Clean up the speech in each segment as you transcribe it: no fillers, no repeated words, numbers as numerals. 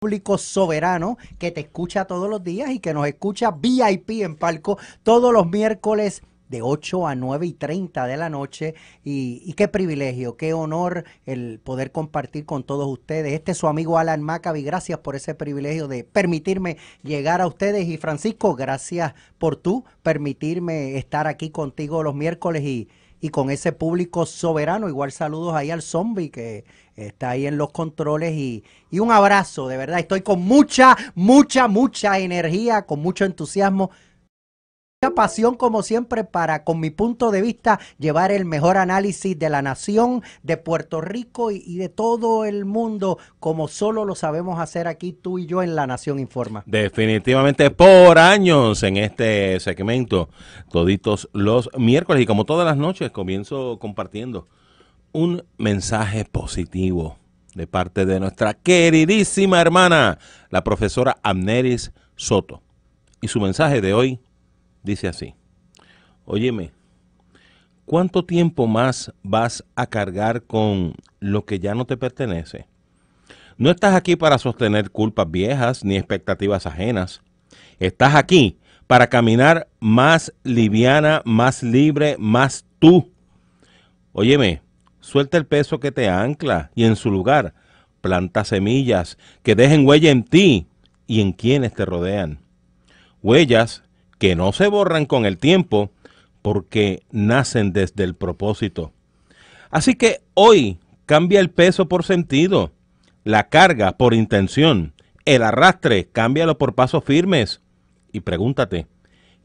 Público soberano que te escucha todos los días y que nos escucha VIP en palco todos los miércoles de 8 a 9:30 de la noche y qué privilegio, qué honor el poder compartir con todos ustedes. Este es su amigo Alan Maccabi, gracias por ese privilegio de permitirme llegar a ustedes y Francisco, gracias por tú permitirme estar aquí contigo los miércoles y con ese público soberano. Igual saludos ahí al zombie que está ahí en los controles y un abrazo, de verdad. Estoy con mucha energía, con mucho entusiasmo, mucha pasión como siempre para, con mi punto de vista, llevar el mejor análisis de la nación, de Puerto Rico y de todo el mundo, como solo lo sabemos hacer aquí tú y yo en La Nación Informa. Definitivamente por años en este segmento, toditos los miércoles y como todas las noches comienzo compartiendo un mensaje positivo de parte de nuestra queridísima hermana, la profesora Amneris Soto. Y su mensaje de hoy dice así: óyeme, ¿cuánto tiempo más vas a cargar con lo que ya no te pertenece? No estás aquí para sostener culpas viejas ni expectativas ajenas. Estás aquí para caminar más liviana, más libre, más tú. Óyeme, suelta el peso que te ancla y en su lugar planta semillas que dejen huella en ti y en quienes te rodean. Huellas que no se borran con el tiempo porque nacen desde el propósito. Así que hoy cambia el peso por sentido, la carga por intención, el arrastre cámbialo por pasos firmes y pregúntate,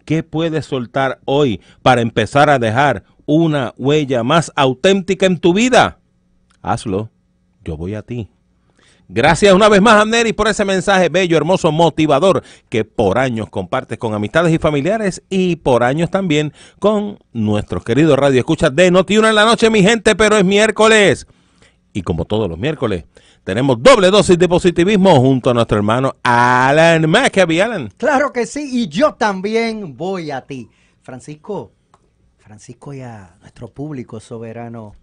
¿qué puedes soltar hoy para empezar a dejar una huella más auténtica en tu vida? Hazlo, yo voy a ti. Gracias una vez más, Amneris, por ese mensaje bello, hermoso, motivador, que por años compartes con amistades y familiares y por años también con nuestros queridos radioescuchas de Noti1 en la noche, mi gente, pero es miércoles. Y como todos los miércoles, tenemos doble dosis de positivismo junto a nuestro hermano Alan Maccabi. Alan. Claro que sí, y yo también voy a ti. Francisco y a nuestro público soberano,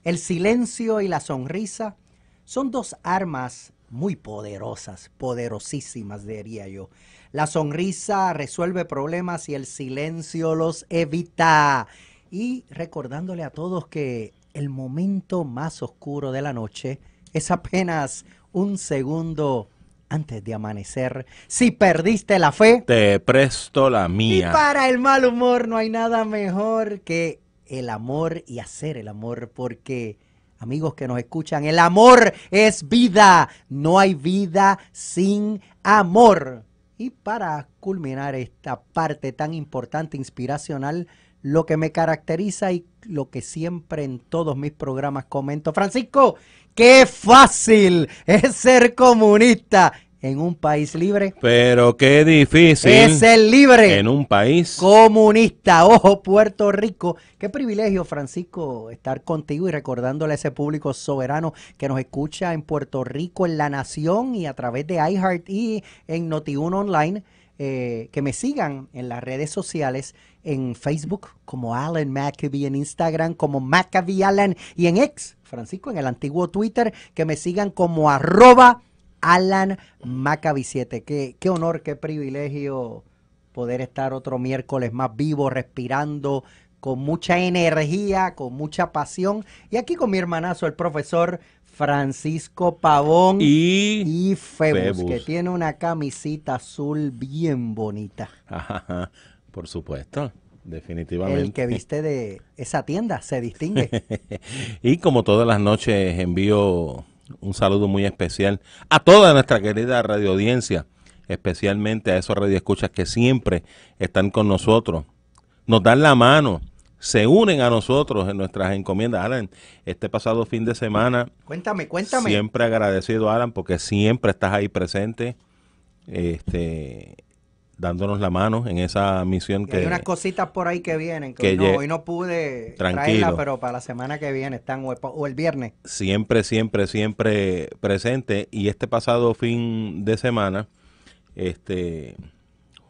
el silencio y la sonrisa son dos armas muy poderosas, poderosísimas, diría yo. La sonrisa resuelve problemas y el silencio los evita. Y recordándole a todos que el momento más oscuro de la noche es apenas un segundo antes de amanecer. Si perdiste la fe, te presto la mía. Y para el mal humor no hay nada mejor que el amor y hacer el amor, porque amigos que nos escuchan, el amor es vida, no hay vida sin amor. Y para culminar esta parte tan importante, inspiracional, lo que me caracteriza y lo que siempre en todos mis programas comento, Francisco, qué fácil es ser comunista en un país libre. Pero qué difícil es ser libre en un país comunista. Ojo, Puerto Rico. Qué privilegio, Francisco, estar contigo y recordándole a ese público soberano que nos escucha en Puerto Rico, en La Nación y a través de iHeart y en Noti1 Online. Que me sigan en las redes sociales, en Facebook como Alan Maccabi, en Instagram como Maccabi Alan y en X, Francisco, en el antiguo Twitter, que me sigan como @Alan Maccabi 7. Qué honor, qué privilegio poder estar otro miércoles más vivo, respirando, con mucha energía, con mucha pasión. Y aquí con mi hermanazo, el profesor Francisco Pavón y Febus, que tiene una camisita azul bien bonita. Ajá, por supuesto, definitivamente. El que viste de esa tienda se distingue. Y como todas las noches envío un saludo muy especial a toda nuestra querida radioaudiencia, especialmente a esos radioescuchas que siempre están con nosotros, nos dan la mano, se unen a nosotros en nuestras encomiendas. Alan, este pasado fin de semana, cuéntame. Siempre agradecido, Alan, porque siempre estás ahí presente, dándonos la mano en esa misión que... Hay unas cositas por ahí que vienen, que hoy no pude traerla, pero para la semana que viene están, o el viernes. Siempre presente. Y este pasado fin de semana,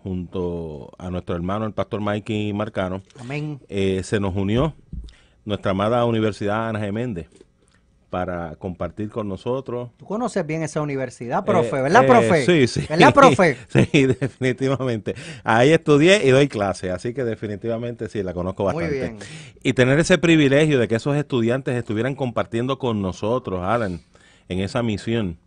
junto a nuestro hermano, el pastor Mikey Marcano, amén, se nos unió nuestra amada Universidad Ana Geméndez para compartir con nosotros. Tú conoces bien esa universidad, profe, ¿verdad, profe? Sí, sí. ¿Verdad, profe? Sí, definitivamente. Ahí estudié y doy clase, así que definitivamente sí, la conozco Muy bastante. bien. Y tener ese privilegio de que esos estudiantes estuvieran compartiendo con nosotros, Alan, en esa misión.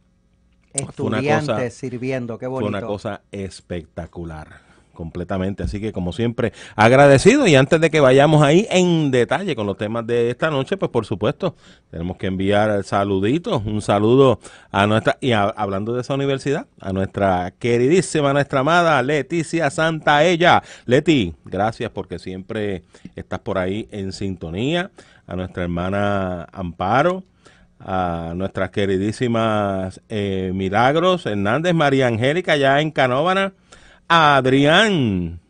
Fue una cosa, Estudiantes sirviendo, qué fue bonito. una cosa espectacular. Completamente, así que como siempre agradecido. Y antes de que vayamos ahí en detalle con los temas de esta noche, pues por supuesto tenemos que enviar saluditos, un saludo a nuestra, y hablando de esa universidad, a nuestra queridísima, nuestra amada Leticia Santaella. Leti, gracias porque siempre estás por ahí en sintonía. A nuestra hermana Amparo, a nuestras queridísimas Milagros Hernández, María Angélica allá en Canóvana, a Adrián,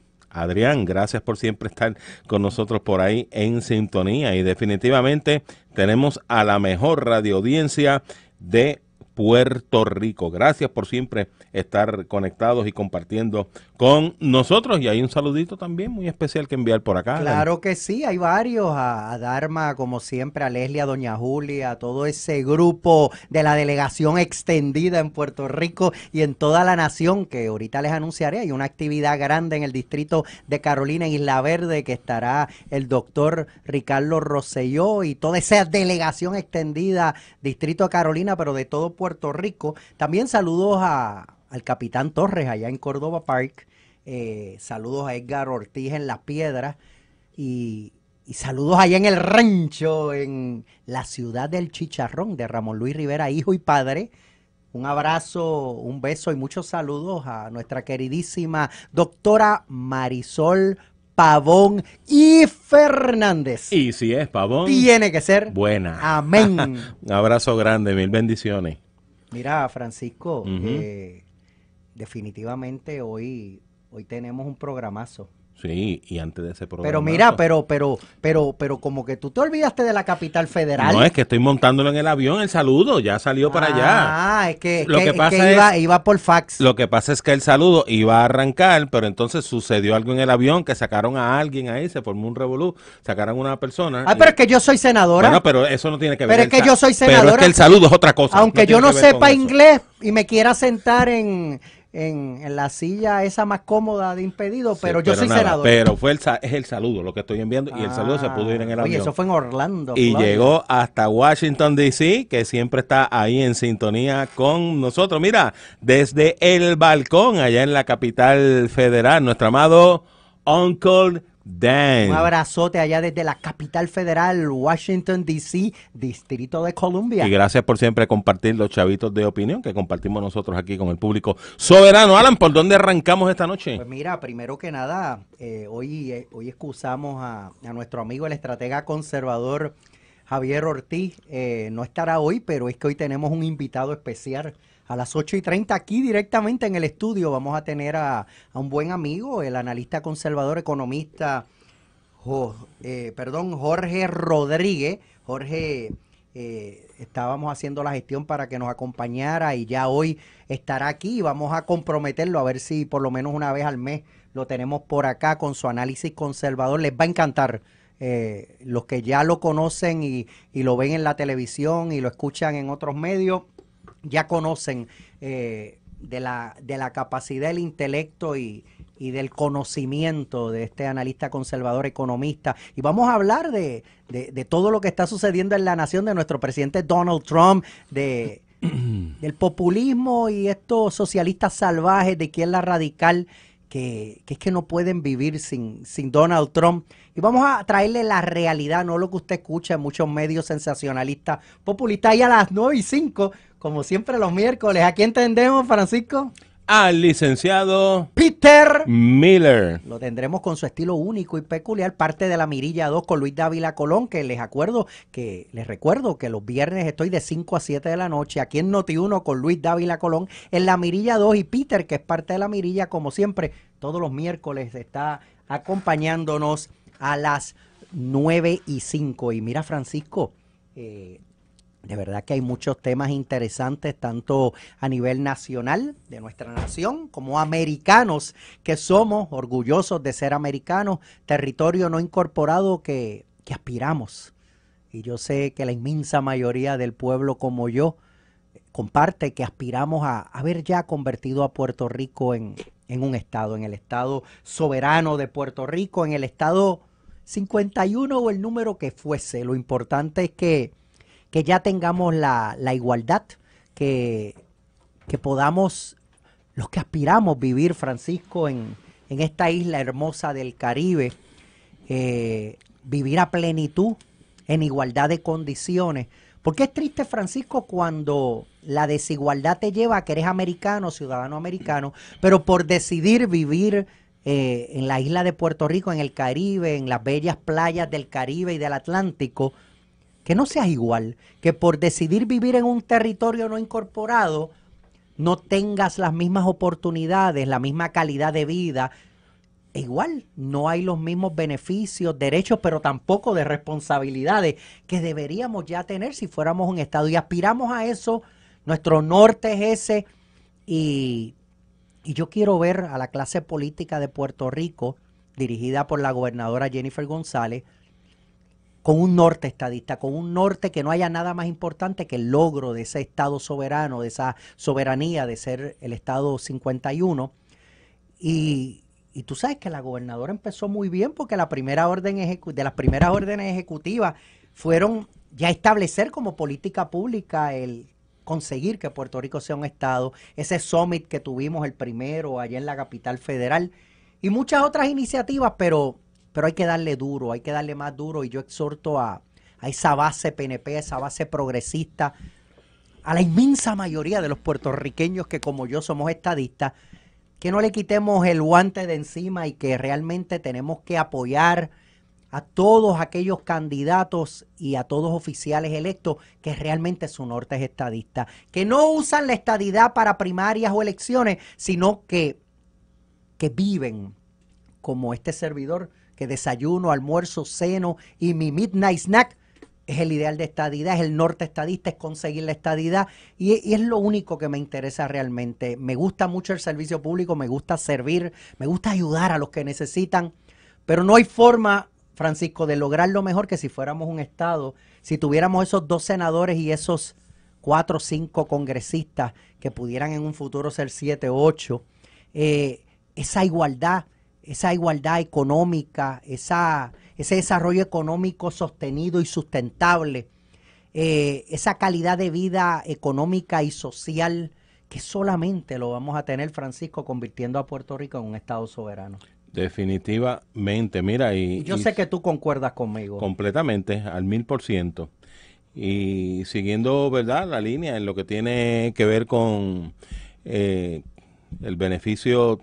gracias por siempre estar con nosotros por ahí en sintonía. Y definitivamente tenemos a la mejor radioaudiencia de Puerto Rico. Gracias por siempre estar conectados y compartiendo con nosotros. Y hay un saludito también muy especial que enviar por acá. Claro que sí, hay varios, a Dharma, como siempre, a Leslie, a Doña Julia, a todo ese grupo de la delegación extendida en Puerto Rico y en toda la nación, que ahorita les anunciaré. Hay una actividad grande en el distrito de Carolina, Isla Verde, que estará el doctor Ricardo Rosselló y toda esa delegación extendida, distrito de Carolina, pero de todo Puerto Rico. También saludos al capitán Torres allá en Córdoba Park. Saludos a Edgar Ortiz en Las Piedras y saludos allá en el rancho, en la ciudad del Chicharrón, de Ramón Luis Rivera, hijo y padre. Un abrazo, un beso y muchos saludos a nuestra queridísima doctora Marisol Pavón y Fernández. Y si es Pavón, tiene que ser buena. Amén. Un abrazo grande, mil bendiciones. Mira, Francisco, definitivamente hoy tenemos un programazo. Sí, y antes de ese programa. Pero mira, pero como que tú te olvidaste de la capital federal. No, es que estoy montándolo en el avión, el saludo, ya salió para allá. Ah, es que iba por fax. Lo que pasa es que el saludo iba a arrancar, pero entonces sucedió algo en el avión, que sacaron a alguien ahí, se formó un revolú, sacaron a una persona. Pero es que yo soy senadora. Bueno, pero eso no tiene que ver. Pero es que yo soy senadora. Pero es que el saludo es otra cosa. Aunque yo no sepa inglés y me quiera sentar en la silla esa más cómoda de impedido, pero yo soy senador. Pero es el saludo lo que estoy enviando y el saludo se pudo ir en el avión. Oye, eso fue en Orlando. Y Florida. llegó hasta Washington, D.C., que siempre está ahí en sintonía con nosotros. Mira, desde el balcón allá en la capital federal, nuestro amado Uncle Dan. Un abrazote allá desde la capital federal, Washington, D.C., Distrito de Columbia. Y gracias por siempre compartir los chavitos de opinión que compartimos nosotros aquí con el público soberano. Alan, ¿por dónde arrancamos esta noche? Pues mira, primero que nada, hoy excusamos a nuestro amigo el estratega conservador Javier Ortiz. No estará hoy, pero es que hoy tenemos un invitado especial. A las 8:30 aquí directamente en el estudio vamos a tener a un buen amigo, el analista conservador economista Jorge Rodríguez. Jorge, estábamos haciendo la gestión para que nos acompañara y ya hoy estará aquí y vamos a comprometerlo a ver si por lo menos una vez al mes lo tenemos por acá con su análisis conservador. Les va a encantar. Los que ya lo conocen y lo ven en la televisión y lo escuchan en otros medios, ya conocen de la capacidad del intelecto y del conocimiento de este analista conservador economista. Y vamos a hablar de todo lo que está sucediendo en la nación, de nuestro presidente Donald Trump, del populismo y estos socialistas salvajes de izquierda radical que es que no pueden vivir sin Donald Trump. Y vamos a traerle la realidad, no lo que usted escucha en muchos medios sensacionalistas populistas. Y a las 9:05, como siempre los miércoles, ¿a quién tendremos, Francisco? Al licenciado Peter Miller. Lo tendremos con su estilo único y peculiar, parte de la Mirilla 2 con Luis Dávila Colón, que les recuerdo que los viernes estoy de 5 a 7 de la noche aquí en Noti1 con Luis Dávila Colón en la Mirilla 2, y Peter, que es parte de la Mirilla, como siempre, todos los miércoles está acompañándonos a las 9:05. Y mira, Francisco, de verdad que hay muchos temas interesantes, tanto a nivel nacional de nuestra nación, como americanos que somos, orgullosos de ser americanos, territorio no incorporado que aspiramos y yo sé que la inmensa mayoría del pueblo como yo comparte que aspiramos a haber ya convertido a Puerto Rico en un estado, en el estado soberano de Puerto Rico, en el estado 51 o el número que fuese. Lo importante es que ya tengamos la igualdad, que, que podamos, los que aspiramos vivir, Francisco, en esta isla hermosa del Caribe, vivir a plenitud, en igualdad de condiciones. Porque es triste, Francisco, cuando la desigualdad te lleva a que eres americano, ciudadano americano, pero por decidir vivir en la isla de Puerto Rico, en el Caribe, en las bellas playas del Caribe y del Atlántico, que no seas igual, que por decidir vivir en un territorio no incorporado, no tengas las mismas oportunidades, la misma calidad de vida. E igual, no hay los mismos beneficios, derechos, pero tampoco de responsabilidades que deberíamos ya tener si fuéramos un Estado. Y aspiramos a eso, nuestro norte es ese, y yo quiero ver a la clase política de Puerto Rico, dirigida por la gobernadora Jennifer González, con un norte estadista, con un norte que no haya nada más importante que el logro de ese Estado soberano, de esa soberanía de ser el Estado 51. Y tú sabes que la gobernadora empezó muy bien porque la primera orden de las primeras órdenes ejecutivas fueron ya establecer como política pública el conseguir que Puerto Rico sea un estado, ese summit que tuvimos el primero allá en la capital federal y muchas otras iniciativas, pero hay que darle duro, hay que darle más duro y yo exhorto a esa base PNP, a esa base progresista, a la inmensa mayoría de los puertorriqueños que como yo somos estadistas, que no le quitemos el guante de encima y que realmente tenemos que apoyar a todos aquellos candidatos y a todos oficiales electos que realmente su norte es estadista, que no usan la estadidad para primarias o elecciones, sino que viven como este servidor, que desayuno, almuerzo, ceno y mi midnight snack es el ideal de estadidad, es el norte estadista, es conseguir la estadidad y es lo único que me interesa realmente. Me gusta mucho el servicio público, me gusta servir, me gusta ayudar a los que necesitan, pero no hay forma, Francisco, de lograrlo mejor que si fuéramos un estado, si tuviéramos esos 2 senadores y esos 4 o 5 congresistas que pudieran en un futuro ser 7 o 8, esa igualdad económica, ese desarrollo económico sostenido y sustentable, esa calidad de vida económica y social que solamente lo vamos a tener, Francisco, convirtiendo a Puerto Rico en un estado soberano. Definitivamente, mira, Y yo sé que tú concuerdas conmigo. Completamente, al 1000%. Y siguiendo, ¿verdad?, la línea en lo que tiene que ver con el beneficio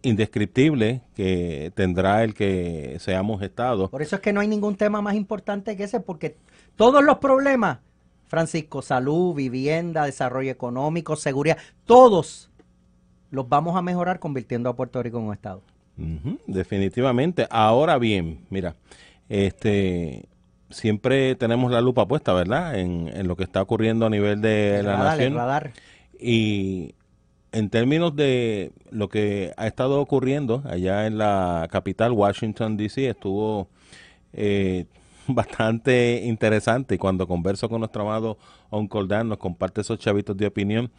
indescriptible que tendrá el que seamos estados. Por eso es que no hay ningún tema más importante que ese, porque todos los problemas, Francisco, salud, vivienda, desarrollo económico, seguridad, todos los vamos a mejorar convirtiendo a Puerto Rico en un estado. Definitivamente. Ahora bien, mira, siempre tenemos la lupa puesta, ¿verdad?, en lo que está ocurriendo a nivel de la nación. El radar. Y en términos de lo que ha estado ocurriendo allá en la capital, Washington, D.C., estuvo bastante interesante. Y cuando converso con nuestro amado Uncle Dan, nos comparte esos chavitos de opinión,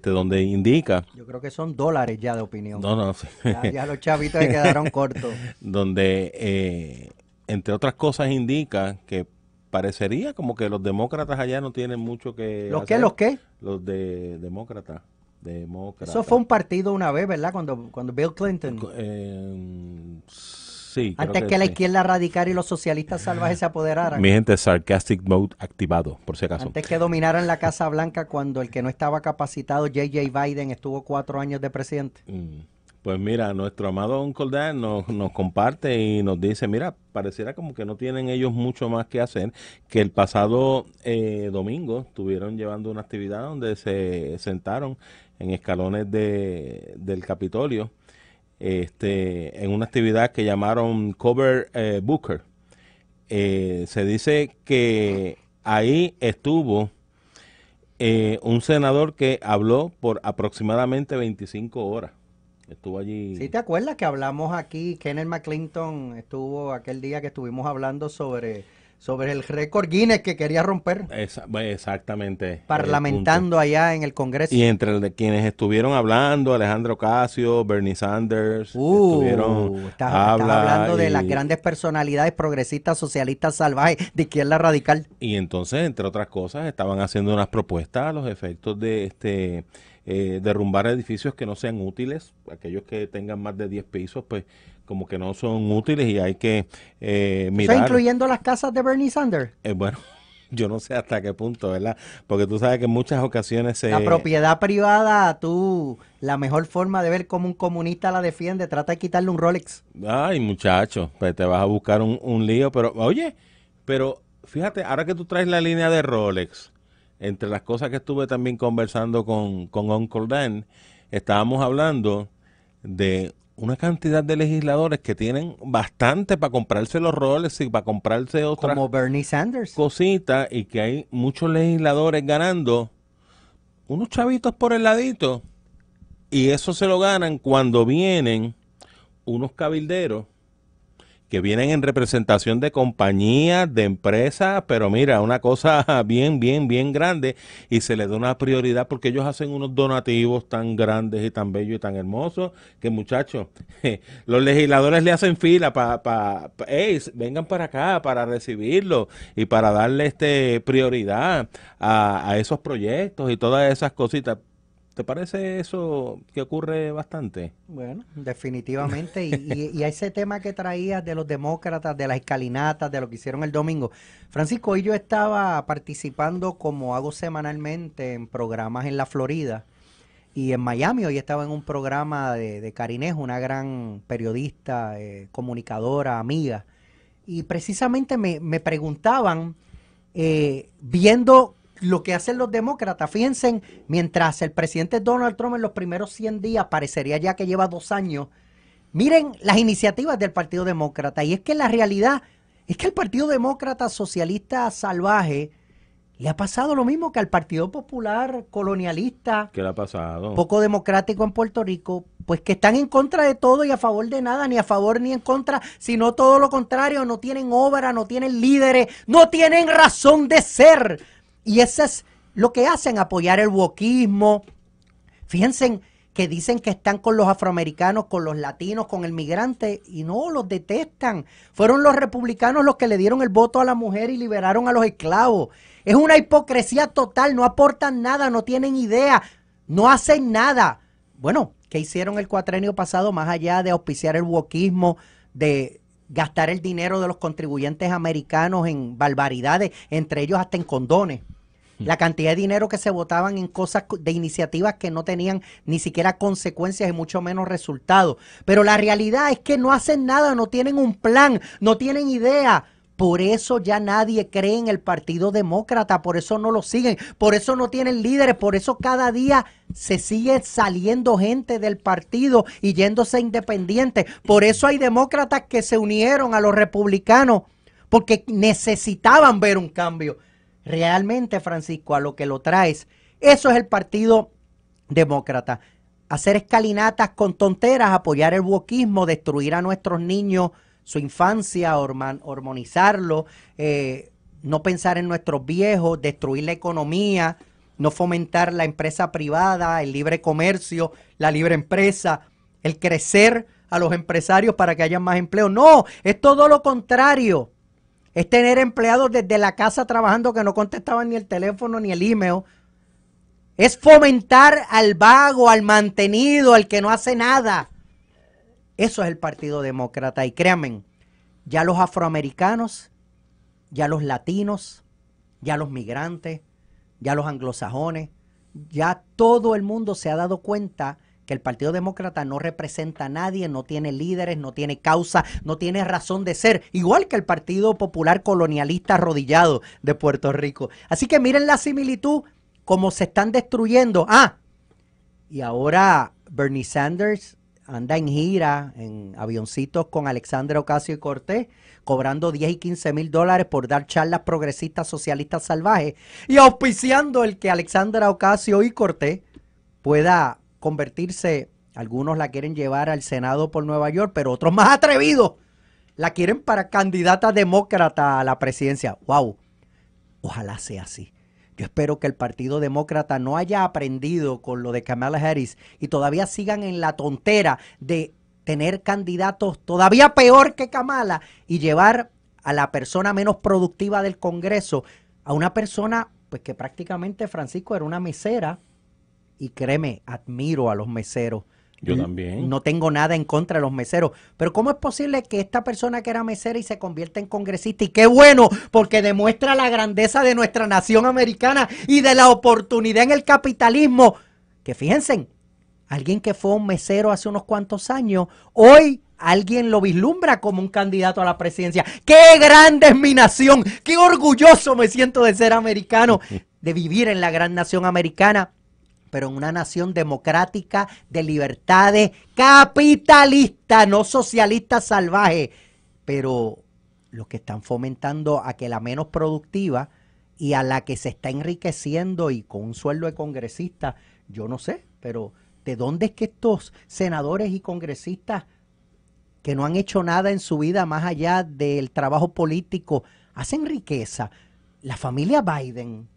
donde indica... Yo creo que son dólares ya de opinión. No, sí. Ya los chavitos se quedaron cortos. Donde, entre otras cosas, indica que parecería como que los demócratas allá no tienen mucho que hacer. ¿Los qué? Los de demócratas. Eso fue un partido una vez, ¿verdad? Cuando Bill Clinton. Sí. Antes que la izquierda radical y los socialistas salvajes se apoderaran. Mi gente, sarcastic mode activado, por si acaso. Antes que dominaran la Casa Blanca cuando el que no estaba capacitado, J.J. Biden, estuvo 4 años de presidente. Pues mira, nuestro amado Uncle Dan nos comparte y nos dice, mira, pareciera como que no tienen ellos mucho más que hacer, que el pasado domingo estuvieron llevando una actividad donde se sentaron en escalones del Capitolio, en una actividad que llamaron Cover Booker. Se dice que ahí estuvo un senador que habló por aproximadamente 25 horas. Estuvo allí. ¿Sí te acuerdas que hablamos aquí? Kenneth McClinton estuvo aquel día que estuvimos hablando sobre sobre el récord Guinness que quería romper, Exactamente. parlamentando allá en el Congreso. Y quienes estuvieron hablando, Alejandro Ocasio, Bernie Sanders, estás hablando de las grandes personalidades progresistas, socialistas salvajes de izquierda radical. Y entonces, entre otras cosas, estaban haciendo unas propuestas a los efectos de derrumbar edificios que no sean útiles. Aquellos que tengan más de 10 pisos, pues como que no son útiles y hay que mirar. ¿Eso incluyendo las casas de Bernie Sanders? Bueno, yo no sé hasta qué punto, ¿verdad? Porque tú sabes que en muchas ocasiones la propiedad privada, la mejor forma de ver cómo un comunista la defiende, trata de quitarle un Rolex. Ay, muchacho, pues te vas a buscar un lío, pero oye, pero fíjate, ahora que tú traes la línea de Rolex, entre las cosas que estuve también conversando con Uncle Dan, estábamos hablando de una cantidad de legisladores que tienen bastante para comprarse los Rolex y para comprarse otras como Bernie Sanders cositas, y que hay muchos legisladores ganando unos chavitos por el ladito, y eso se lo ganan cuando vienen unos cabilderos que vienen en representación de compañías, de empresas, pero mira, una cosa bien, bien, bien grande, y se les da una prioridad porque ellos hacen unos donativos tan grandes y tan bellos y tan hermosos que, muchachos, los legisladores le hacen fila vengan para acá para recibirlo y para darle prioridad a esos proyectos y todas esas cositas. ¿Te parece eso que ocurre bastante? Bueno, definitivamente. Y ese tema que traías de los demócratas, de las escalinatas, de lo que hicieron el domingo. Francisco, hoy yo estaba participando, como hago semanalmente, en programas en la Florida y en Miami. Hoy estaba en un programa de Carinejo, una gran periodista, comunicadora, amiga. Y precisamente me preguntaban, viendo lo que hacen los demócratas, fíjense, mientras el presidente Donald Trump en los primeros 100 días parecería ya que lleva 2 años, miren las iniciativas del Partido Demócrata, y es que la realidad es que el Partido Demócrata Socialista Salvaje le ha pasado lo mismo que al Partido Popular Colonialista. ¿Qué le ha pasado? Poco democrático en Puerto Rico, pues que están en contra de todo y a favor de nada, ni a favor ni en contra, sino todo lo contrario, no tienen obra, no tienen líderes, no tienen razón de ser. Y eso es lo que hacen, apoyar el wokismo. Fíjense que dicen que están con los afroamericanos, con los latinos, con el migrante, y no, los detestan. Fueron los republicanos los que le dieron el voto a la mujer y liberaron a los esclavos. Es una hipocresía total, no aportan nada, no tienen idea, no hacen nada. Bueno, ¿qué hicieron el cuatrenio pasado más allá de auspiciar el wokismo, de gastar el dinero de los contribuyentes americanos en barbaridades, entre ellos hasta en condones? La cantidad de dinero que se votaban en cosas de iniciativas que no tenían ni siquiera consecuencias y mucho menos resultados. Pero la realidad es que no hacen nada, no tienen un plan, no tienen idea. Por eso ya nadie cree en el Partido Demócrata, por eso no lo siguen, por eso no tienen líderes, por eso cada día se sigue saliendo gente del partido y yéndose independientes. Por eso hay demócratas que se unieron a los republicanos, porque necesitaban ver un cambio. Realmente, Francisco, a lo que lo traes, eso es el Partido Demócrata. Hacer escalinatas con tonteras, apoyar el wokismo, destruir a nuestros niños, su infancia, hormonizarlo, no pensar en nuestros viejos, destruir la economía, no fomentar la empresa privada, el libre comercio, la libre empresa, el crecer a los empresarios para que haya más empleo. No, es todo lo contrario. Es tener empleados desde la casa trabajando que no contestaban ni el teléfono ni el email. Es fomentar al vago, al mantenido, al que no hace nada. Eso es el Partido Demócrata. Y créanme, ya los afroamericanos, ya los latinos, ya los migrantes, ya los anglosajones, ya todo el mundo se ha dado cuenta que el Partido Demócrata no representa a nadie, no tiene líderes, no tiene causa, no tiene razón de ser, igual que el Partido Popular Colonialista Arrodillado de Puerto Rico. Así que miren la similitud, cómo se están destruyendo. Y ahora Bernie Sanders anda en gira, en avioncitos con Alexandra Ocasio-Cortez, cobrando 10 y 15 mil dólares por dar charlas progresistas, socialistas salvajes, y auspiciando el que Alexandra Ocasio y Cortez pueda convertirse, algunos la quieren llevar al Senado por Nueva York, pero otros más atrevidos la quieren para candidata demócrata a la presidencia. ¡Wow! Ojalá sea así. Yo espero que el Partido Demócrata no haya aprendido con lo de Kamala Harris y todavía sigan en la tontera de tener candidatos todavía peor que Kamala y llevar a la persona menos productiva del Congreso a una persona pues que prácticamente, Francisco, era una mesera. Y créeme, admiro a los meseros. Yo también. No tengo nada en contra de los meseros. Pero ¿cómo es posible que esta persona que era mesera y se convierta en congresista? Y qué bueno, porque demuestra la grandeza de nuestra nación americana y de la oportunidad en el capitalismo. Que fíjense, alguien que fue un mesero hace unos cuantos años, hoy alguien lo vislumbra como un candidato a la presidencia. ¡Qué grande es mi nación! ¡Qué orgulloso me siento de ser americano, de vivir en la gran nación americana! Pero en una nación democrática, de libertades, capitalista, no socialista salvaje. Pero los que están fomentando a que la menos productiva y a la que se está enriqueciendo y con un sueldo de congresista, yo no sé, pero ¿de dónde es que estos senadores y congresistas que no han hecho nada en su vida más allá del trabajo político hacen riqueza? La familia Biden,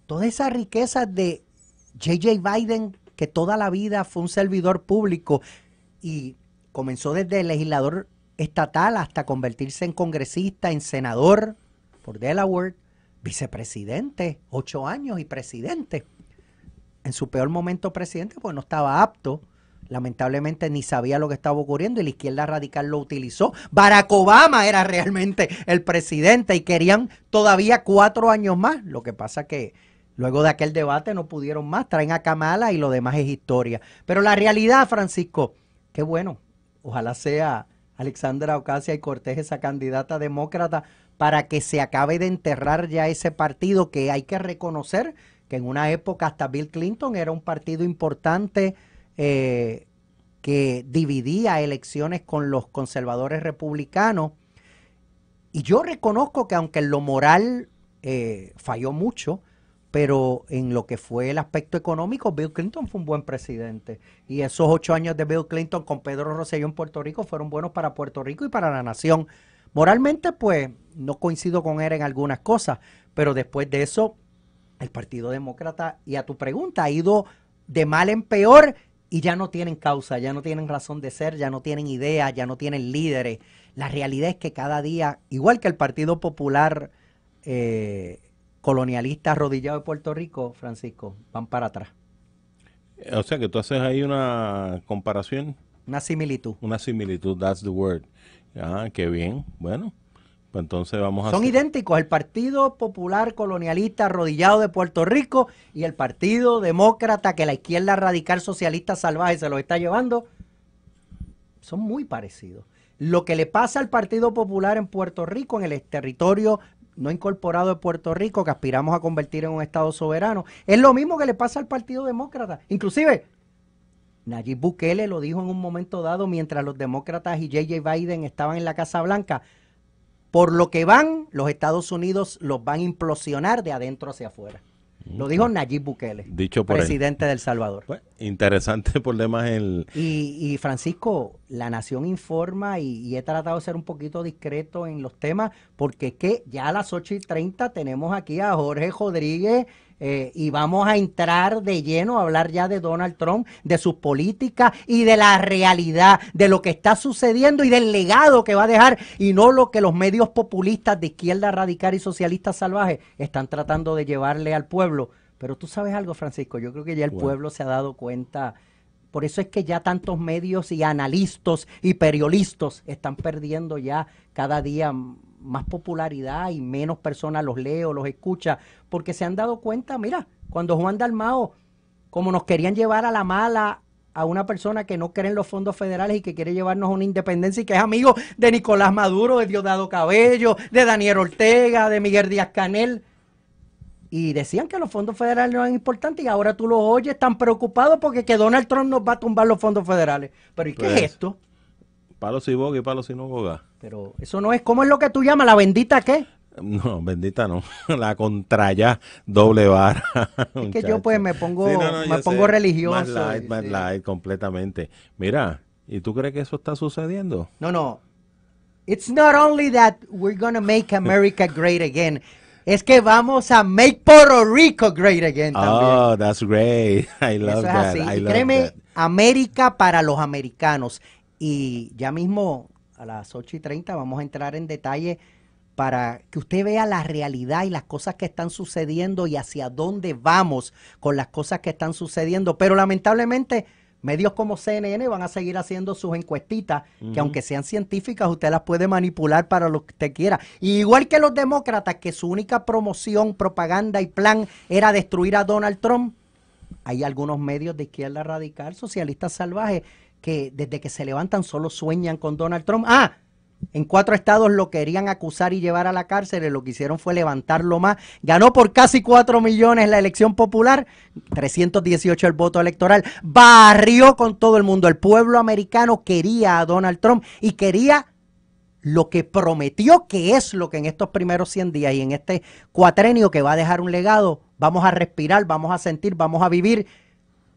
toda esa riqueza de J.J. Biden, que toda la vida fue un servidor público y comenzó desde legislador estatal hasta convertirse en congresista, en senador por Delaware, vicepresidente, 8 años y presidente. En su peor momento presidente, pues no estaba apto, lamentablemente ni sabía lo que estaba ocurriendo y la izquierda radical lo utilizó. Barack Obama era realmente el presidente y querían todavía 4 años más. Lo que pasa que luego de aquel debate no pudieron más, traen a Kamala y lo demás es historia. Pero la realidad, Francisco, qué bueno, ojalá sea Alexandra Ocasio-Cortez esa candidata demócrata para que se acabe de enterrar ya ese partido que hay que reconocer que en una época hasta Bill Clinton era un partido importante que dividía elecciones con los conservadores republicanos. Y yo reconozco que aunque en lo moral falló mucho, pero en lo que fue el aspecto económico, Bill Clinton fue un buen presidente. Y esos 8 años de Bill Clinton con Pedro Rosselló en Puerto Rico fueron buenos para Puerto Rico y para la nación. Moralmente, pues, no coincido con él en algunas cosas, pero después de eso, el Partido Demócrata, y a tu pregunta, ha ido de mal en peor y ya no tienen causa, ya no tienen razón de ser, ya no tienen ideas, ya no tienen líderes. La realidad es que cada día, igual que el Partido Popular colonialista arrodillado de Puerto Rico, Francisco, van para atrás. O sea que tú haces ahí una comparación. Una similitud. Una similitud, that's the word. Ah, qué bien. Bueno, pues entonces vamos a Son idénticos el Partido Popular colonialista arrodillado de Puerto Rico y el Partido Demócrata que la izquierda radical socialista salvaje se lo está llevando. Son muy parecidos. Lo que le pasa al Partido Popular en Puerto Rico, en el territorio no incorporado de Puerto Rico, que aspiramos a convertir en un estado soberano, es lo mismo que le pasa al Partido Demócrata. Inclusive, Nayib Bukele lo dijo en un momento dado mientras los demócratas y J.J. Biden estaban en la Casa Blanca. Por lo que van, los Estados Unidos los van a implosionar de adentro hacia afuera. Lo dijo Nayib Bukele, dicho por presidente de El Salvador. Pues, interesante por demás el... Y Francisco, La Nación informa y he tratado de ser un poquito discreto en los temas porque es que ya a las 8:30 tenemos aquí a Jorge Rodríguez y vamos a entrar de lleno a hablar ya de Donald Trump, de sus políticas y de la realidad, de lo que está sucediendo y del legado que va a dejar y no lo que los medios populistas de izquierda radical y socialistas salvajes están tratando de llevarle al pueblo. Pero tú sabes algo, Francisco, yo creo que ya el pueblo se ha dado cuenta. Por eso es que ya tantos medios y analistas y periodistas están perdiendo ya cada día más popularidad y menos personas los lee o los escucha, porque se han dado cuenta, mira, cuando Juan Dalmao, como nos querían llevar a la mala a una persona que no cree en los fondos federales y que quiere llevarnos a una independencia y que es amigo de Nicolás Maduro, de Diosdado Cabello, de Daniel Ortega, de Miguel Díaz-Canel, y decían que los fondos federales no eran importantes y ahora tú los oyes, están preocupados porque que Donald Trump nos va a tumbar los fondos federales. Pero ¿y qué es esto? Palo si boga y palo si no boga. Pero eso no es, ¿cómo es lo que tú llamas? ¿La bendita qué? No, bendita no. La contraya doble vara. Es que yo pues me pongo, me pongo religioso. Más light, completamente. Mira, ¿y tú crees que eso está sucediendo? No, it's not only that we're gonna make America great again, es que vamos a make Puerto Rico great again también. Oh, that's great. I love Eso es that. así. I Y love créeme, that. América para los americanos. Y ya mismo a las 8:30 vamos a entrar en detalle para que usted vea la realidad y las cosas que están sucediendo y hacia dónde vamos con las cosas que están sucediendo. Pero lamentablemente medios como CNN van a seguir haciendo sus encuestitas, que aunque sean científicas, usted las puede manipular para lo que usted quiera. Y igual que los demócratas, que su única promoción, propaganda y plan era destruir a Donald Trump, hay algunos medios de izquierda radical, socialistas salvajes, que desde que se levantan solo sueñan con Donald Trump. En 4 estados lo querían acusar y llevar a la cárcel, y lo que hicieron fue levantarlo más. Ganó por casi 4 millones la elección popular, 318 el voto electoral. Barrió con todo el mundo. El pueblo americano quería a Donald Trump y quería lo que prometió, que es lo que en estos primeros 100 días y en este cuatrenio que va a dejar un legado, vamos a respirar, vamos a sentir, vamos a vivir.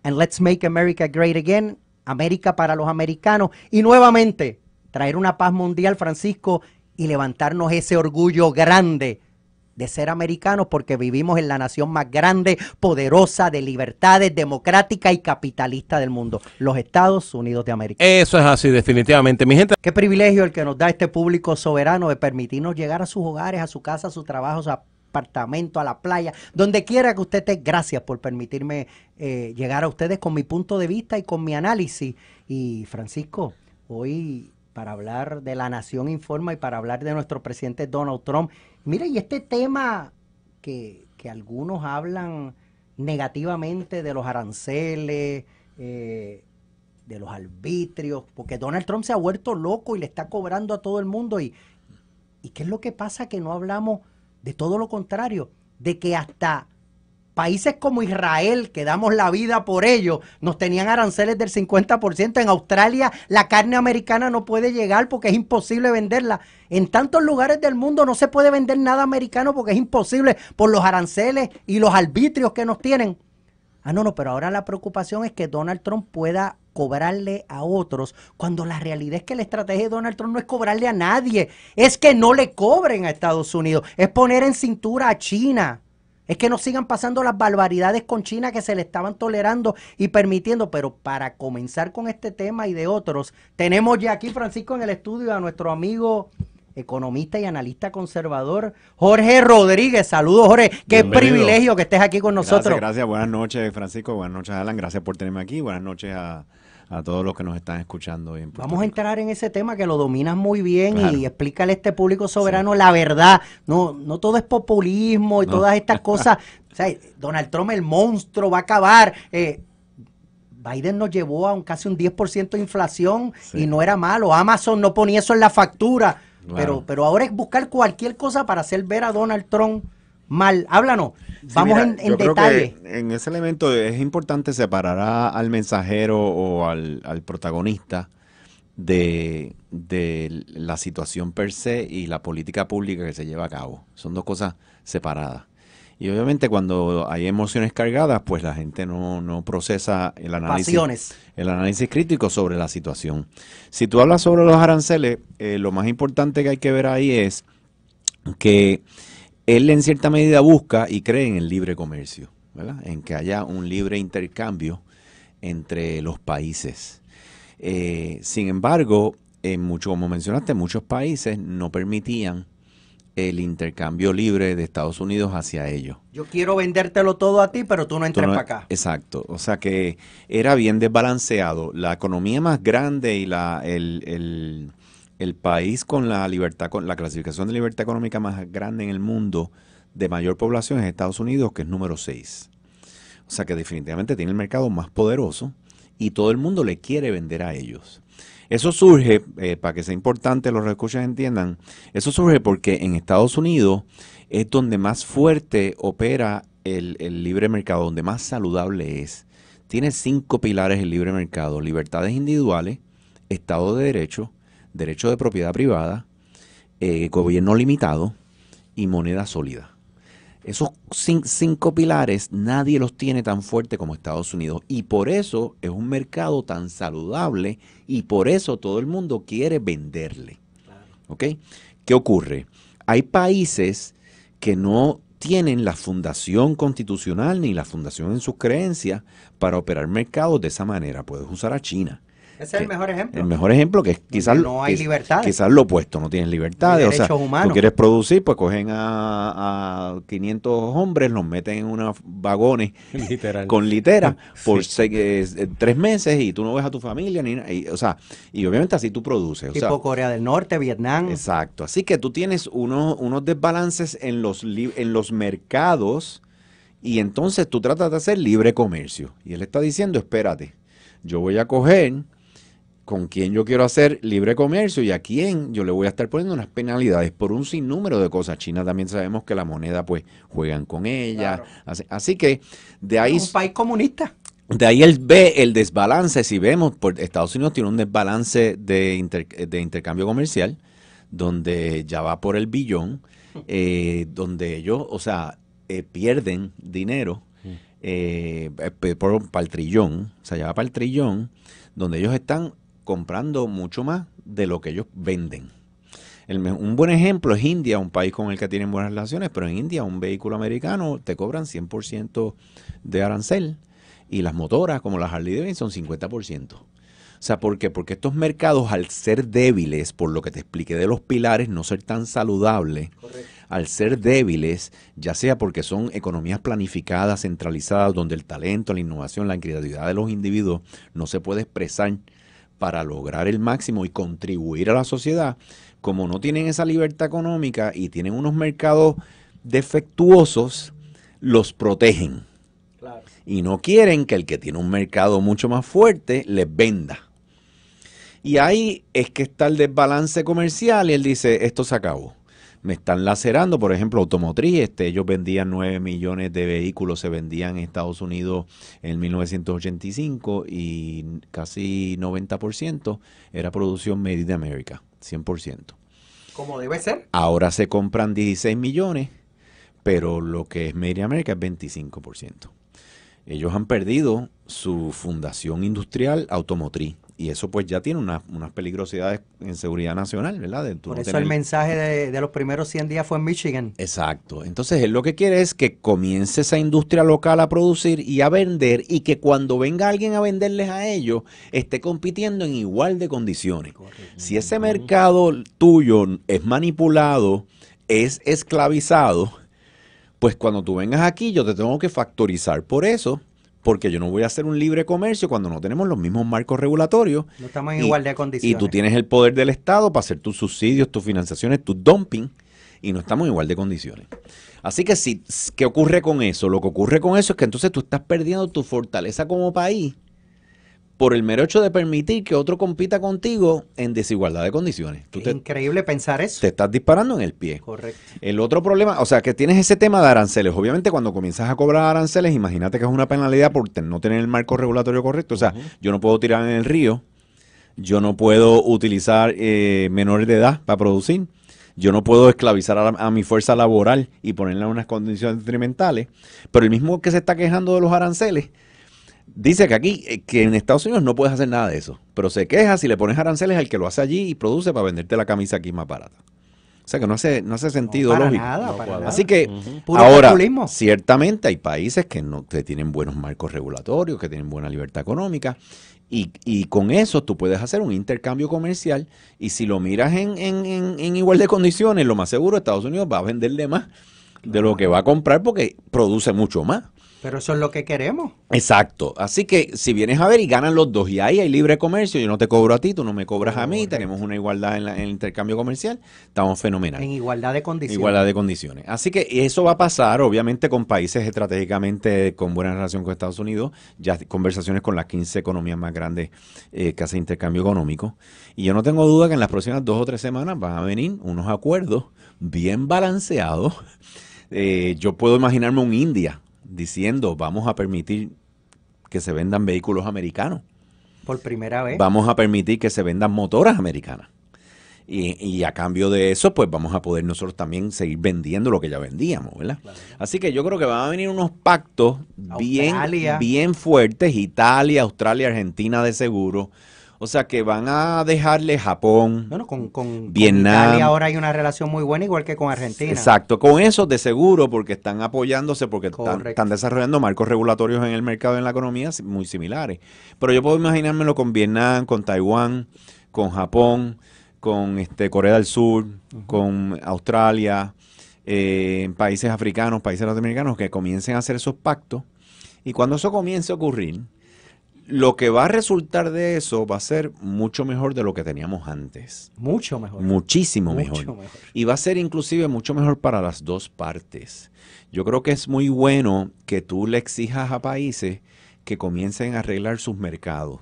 And let's make America great again. América para los americanos. Y nuevamente traer una paz mundial, Francisco, y levantarnos ese orgullo grande de ser americanos, porque vivimos en la nación más grande, poderosa, de libertades, democrática y capitalista del mundo, los Estados Unidos de América. Eso es así, definitivamente. Mi gente, Qué privilegio el que nos da este público soberano de permitirnos llegar a sus hogares, a su casa, a su trabajo, a su apartamento, a la playa, donde quiera que usted esté. Gracias por permitirme llegar a ustedes con mi punto de vista y con mi análisis. Y Francisco, hoy, para hablar de La Nación Informa y para hablar de nuestro presidente Donald Trump, mire, y este tema que algunos hablan negativamente de los aranceles, de los arbitrios, porque Donald Trump se ha vuelto loco y le está cobrando a todo el mundo. ¿Y qué es lo que pasa? Que no hablamos de todo lo contrario, de que hasta países como Israel, que damos la vida por ellos, nos tenían aranceles del 50%. En Australia la carne americana no puede llegar porque es imposible venderla. En tantos lugares del mundo no se puede vender nada americano porque es imposible por los aranceles y los arbitrios que nos tienen. No, pero ahora la preocupación es que Donald Trump pueda cobrarle a otros, cuando la realidad es que la estrategia de Donald Trump no es cobrarle a nadie, es que no le cobren a Estados Unidos, es poner en cintura a China, es que no sigan pasando las barbaridades con China que se le estaban tolerando y permitiendo. Pero para comenzar con este tema y de otros, tenemos ya aquí, Francisco, en el estudio a nuestro amigo economista y analista conservador, Jorge Rodríguez. Saludos, Jorge. Qué Bienvenido. Privilegio que estés aquí con nosotros. Gracias. Buenas noches, Francisco. Buenas noches, Alan. Gracias por tenerme aquí. Buenas noches a todos los que nos están escuchando hoy en Puerto Vamos a Rico. entrar en ese tema que lo dominas muy bien, Claro. y explícale a este público soberano la verdad. No todo es populismo y todas estas cosas. O sea, Donald Trump, el monstruo, va a acabar. Biden nos llevó a casi un 10% de inflación, Sí. y no era malo. Amazon no ponía eso en la factura. Claro. Pero ahora es buscar cualquier cosa para hacer ver a Donald Trump mal. Háblanos. Sí, Vamos mira, en yo creo detalle. que en ese elemento es importante separar al mensajero o al protagonista de la situación per se y la política pública que se lleva a cabo. Son dos cosas separadas. Y obviamente cuando hay emociones cargadas, pues la gente no procesa el Pasiones. análisis crítico sobre la situación. Si tú hablas sobre los aranceles, lo más importante que hay que ver ahí es que él en cierta medida busca y cree en el libre comercio, ¿verdad? En que haya un libre intercambio entre los países. Sin embargo, como mencionaste, muchos países no permitían el intercambio libre de Estados Unidos hacia ellos. Yo quiero vendértelo todo a ti, pero tú no entres para acá. Exacto. O sea que era bien desbalanceado. La economía más grande y el país con la libertad, con la clasificación de libertad económica más grande en el mundo de mayor población es Estados Unidos, que es número 6. O sea que definitivamente tiene el mercado más poderoso y todo el mundo le quiere vender a ellos. Eso surge, para que sea importante, los escuchas entiendan, eso surge porque en Estados Unidos es donde más fuerte opera el libre mercado, donde más saludable es. Tiene 5 pilares el libre mercado: libertades individuales, Estado de Derecho, derecho de propiedad privada, gobierno limitado y moneda sólida. Esos 5 pilares nadie los tiene tan fuerte como Estados Unidos, y por eso es un mercado tan saludable y por eso todo el mundo quiere venderle. ¿Ok? ¿Qué ocurre? Hay países que no tienen la fundación constitucional ni la fundación en sus creencias para operar mercados de esa manera. Puedes usar a China. Ese es el mejor ejemplo. El mejor ejemplo que es quizás, no hay libertades. Quizás lo opuesto, no tienes libertades. No hay o sea, derechos humanos. tú quieres producir, pues cogen a 500 hombres, los meten en unos vagones Literal. con litera por Sí. 3 meses y tú no ves a tu familia. O sea, y obviamente así tú produces. O Tipo sea, Corea del Norte, Vietnam. exacto. Así que tú tienes unos desbalances en los mercados y entonces tú tratas de hacer libre comercio. Y él está diciendo, espérate, yo voy a coger con quién yo quiero hacer libre comercio y a quién yo le voy a estar poniendo unas penalidades por un sinnúmero de cosas. China también sabemos que la moneda pues juegan con ella. Claro. Así que de ahí... Es un país comunista. De ahí él ve el desbalance. Si vemos, Estados Unidos tiene un desbalance de intercambio comercial, donde ya va por el billón, donde ellos, o sea, pierden dinero para el trillón, o sea, ya va para el trillón, donde ellos están comprando mucho más de lo que ellos venden. Un buen ejemplo es India, un país con el que tienen buenas relaciones, pero en India un vehículo americano te cobran 100% de arancel. Y las motoras, como las Harley Davidson, 50%. O sea, ¿por qué? Porque estos mercados, al ser débiles, por lo que te expliqué de los pilares, no ser tan saludables, correcto, al ser débiles, ya sea porque son economías planificadas, centralizadas, donde el talento, la innovación, la creatividad de los individuos no se puede expresar para lograr el máximo y contribuir a la sociedad, como no tienen esa libertad económica y tienen unos mercados defectuosos, los protegen. Claro. Y no quieren que el que tiene un mercado mucho más fuerte les venda. Y ahí es que está el desbalance comercial y él dice, esto se acabó. Me están lacerando, por ejemplo, automotriz. Ellos vendían 9 millones de vehículos, se vendían en Estados Unidos en 1985 y casi 90% era producción Made in America, 100%. Como debe ser. Ahora se compran 16 millones, pero lo que es Made in America es 25%. Ellos han perdido su fundación industrial automotriz y eso pues ya tiene unas peligrosidades en seguridad nacional, ¿verdad? Por eso el mensaje de los primeros 100 días fue en Michigan. Exacto. Entonces él lo que quiere es que comience esa industria local a producir y a vender y que cuando venga alguien a venderles a ellos esté compitiendo en igual de condiciones. Correcto. Si ese mercado tuyo es manipulado, es esclavizado, pues cuando tú vengas aquí yo te tengo que factorizar por eso, porque yo no voy a hacer un libre comercio cuando no tenemos los mismos marcos regulatorios. No estamos en igualdad de condiciones. Y tú tienes el poder del Estado para hacer tus subsidios, tus financiaciones, tus dumping, y no estamos en igual de condiciones. Así que ¿qué ocurre con eso? Lo que ocurre con eso es que entonces tú estás perdiendo tu fortaleza como país por el mero hecho de permitir que otro compita contigo en desigualdad de condiciones. Increíble pensar eso. Te estás disparando en el pie. Correcto. El otro problema, o sea, que tienes ese tema de aranceles. Obviamente, cuando comienzas a cobrar aranceles, imagínate que es una penalidad por no tener el marco regulatorio correcto. O sea, yo no puedo tirar en el río, yo no puedo utilizar menores de edad para producir, yo no puedo esclavizar a mi fuerza laboral y ponerla en unas condiciones detrimentales, pero el mismo que se está quejando de los aranceles, dice que aquí, que en Estados Unidos no puedes hacer nada de eso, pero se queja si le pones aranceles al que lo hace allí y produce para venderte la camisa aquí más barata. O sea que no hace sentido lógico. Así que ahora, populismo. Ciertamente hay países que tienen buenos marcos regulatorios, que tienen buena libertad económica, y con eso tú puedes hacer un intercambio comercial, y si lo miras en igual de condiciones, lo más seguro Estados Unidos va a venderle más de lo que va a comprar porque produce mucho más. Pero eso es lo que queremos. Exacto. Así que si vienes a ver y ganan los dos y ahí hay libre comercio, yo no te cobro a ti, tú no me cobras a mí, tenemos una igualdad en el intercambio comercial, estamos fenomenal. En igualdad de condiciones. Igualdad de condiciones. Así que eso va a pasar, obviamente, con países estratégicamente con buena relación con Estados Unidos, ya conversaciones con las 15 economías más grandes que hacen intercambio económico. Y yo no tengo duda que en las próximas 2 o 3 semanas van a venir unos acuerdos bien balanceados. Yo puedo imaginarme un India diciendo, vamos a permitir que se vendan vehículos americanos. Por primera vez. Vamos a permitir que se vendan motoras americanas. Y a cambio de eso, pues vamos a poder nosotros también seguir vendiendo lo que ya vendíamos, ¿verdad? Claro. Así que yo creo que van a venir unos pactos bien fuertes. Italia, Australia, Argentina de seguro. O sea que van a dejarle Japón, Bueno, con Vietnam. Italia ahora hay una relación muy buena, igual que con Argentina. Exacto, con eso de seguro, porque están apoyándose, porque Correcto. están desarrollando marcos regulatorios en el mercado y en la economía muy similares. Pero yo puedo imaginármelo con Vietnam, con Taiwán, con Japón, con Corea del Sur, con Australia, países africanos, países latinoamericanos, que comiencen a hacer esos pactos. Y cuando eso comience a ocurrir, lo que va a resultar de eso va a ser mucho mejor de lo que teníamos antes. Mucho mejor. Muchísimo Mucho mejor. mejor. Y va a ser inclusive mucho mejor para las dos partes. Yo creo que es muy bueno que tú le exijas a países que comiencen a arreglar sus mercados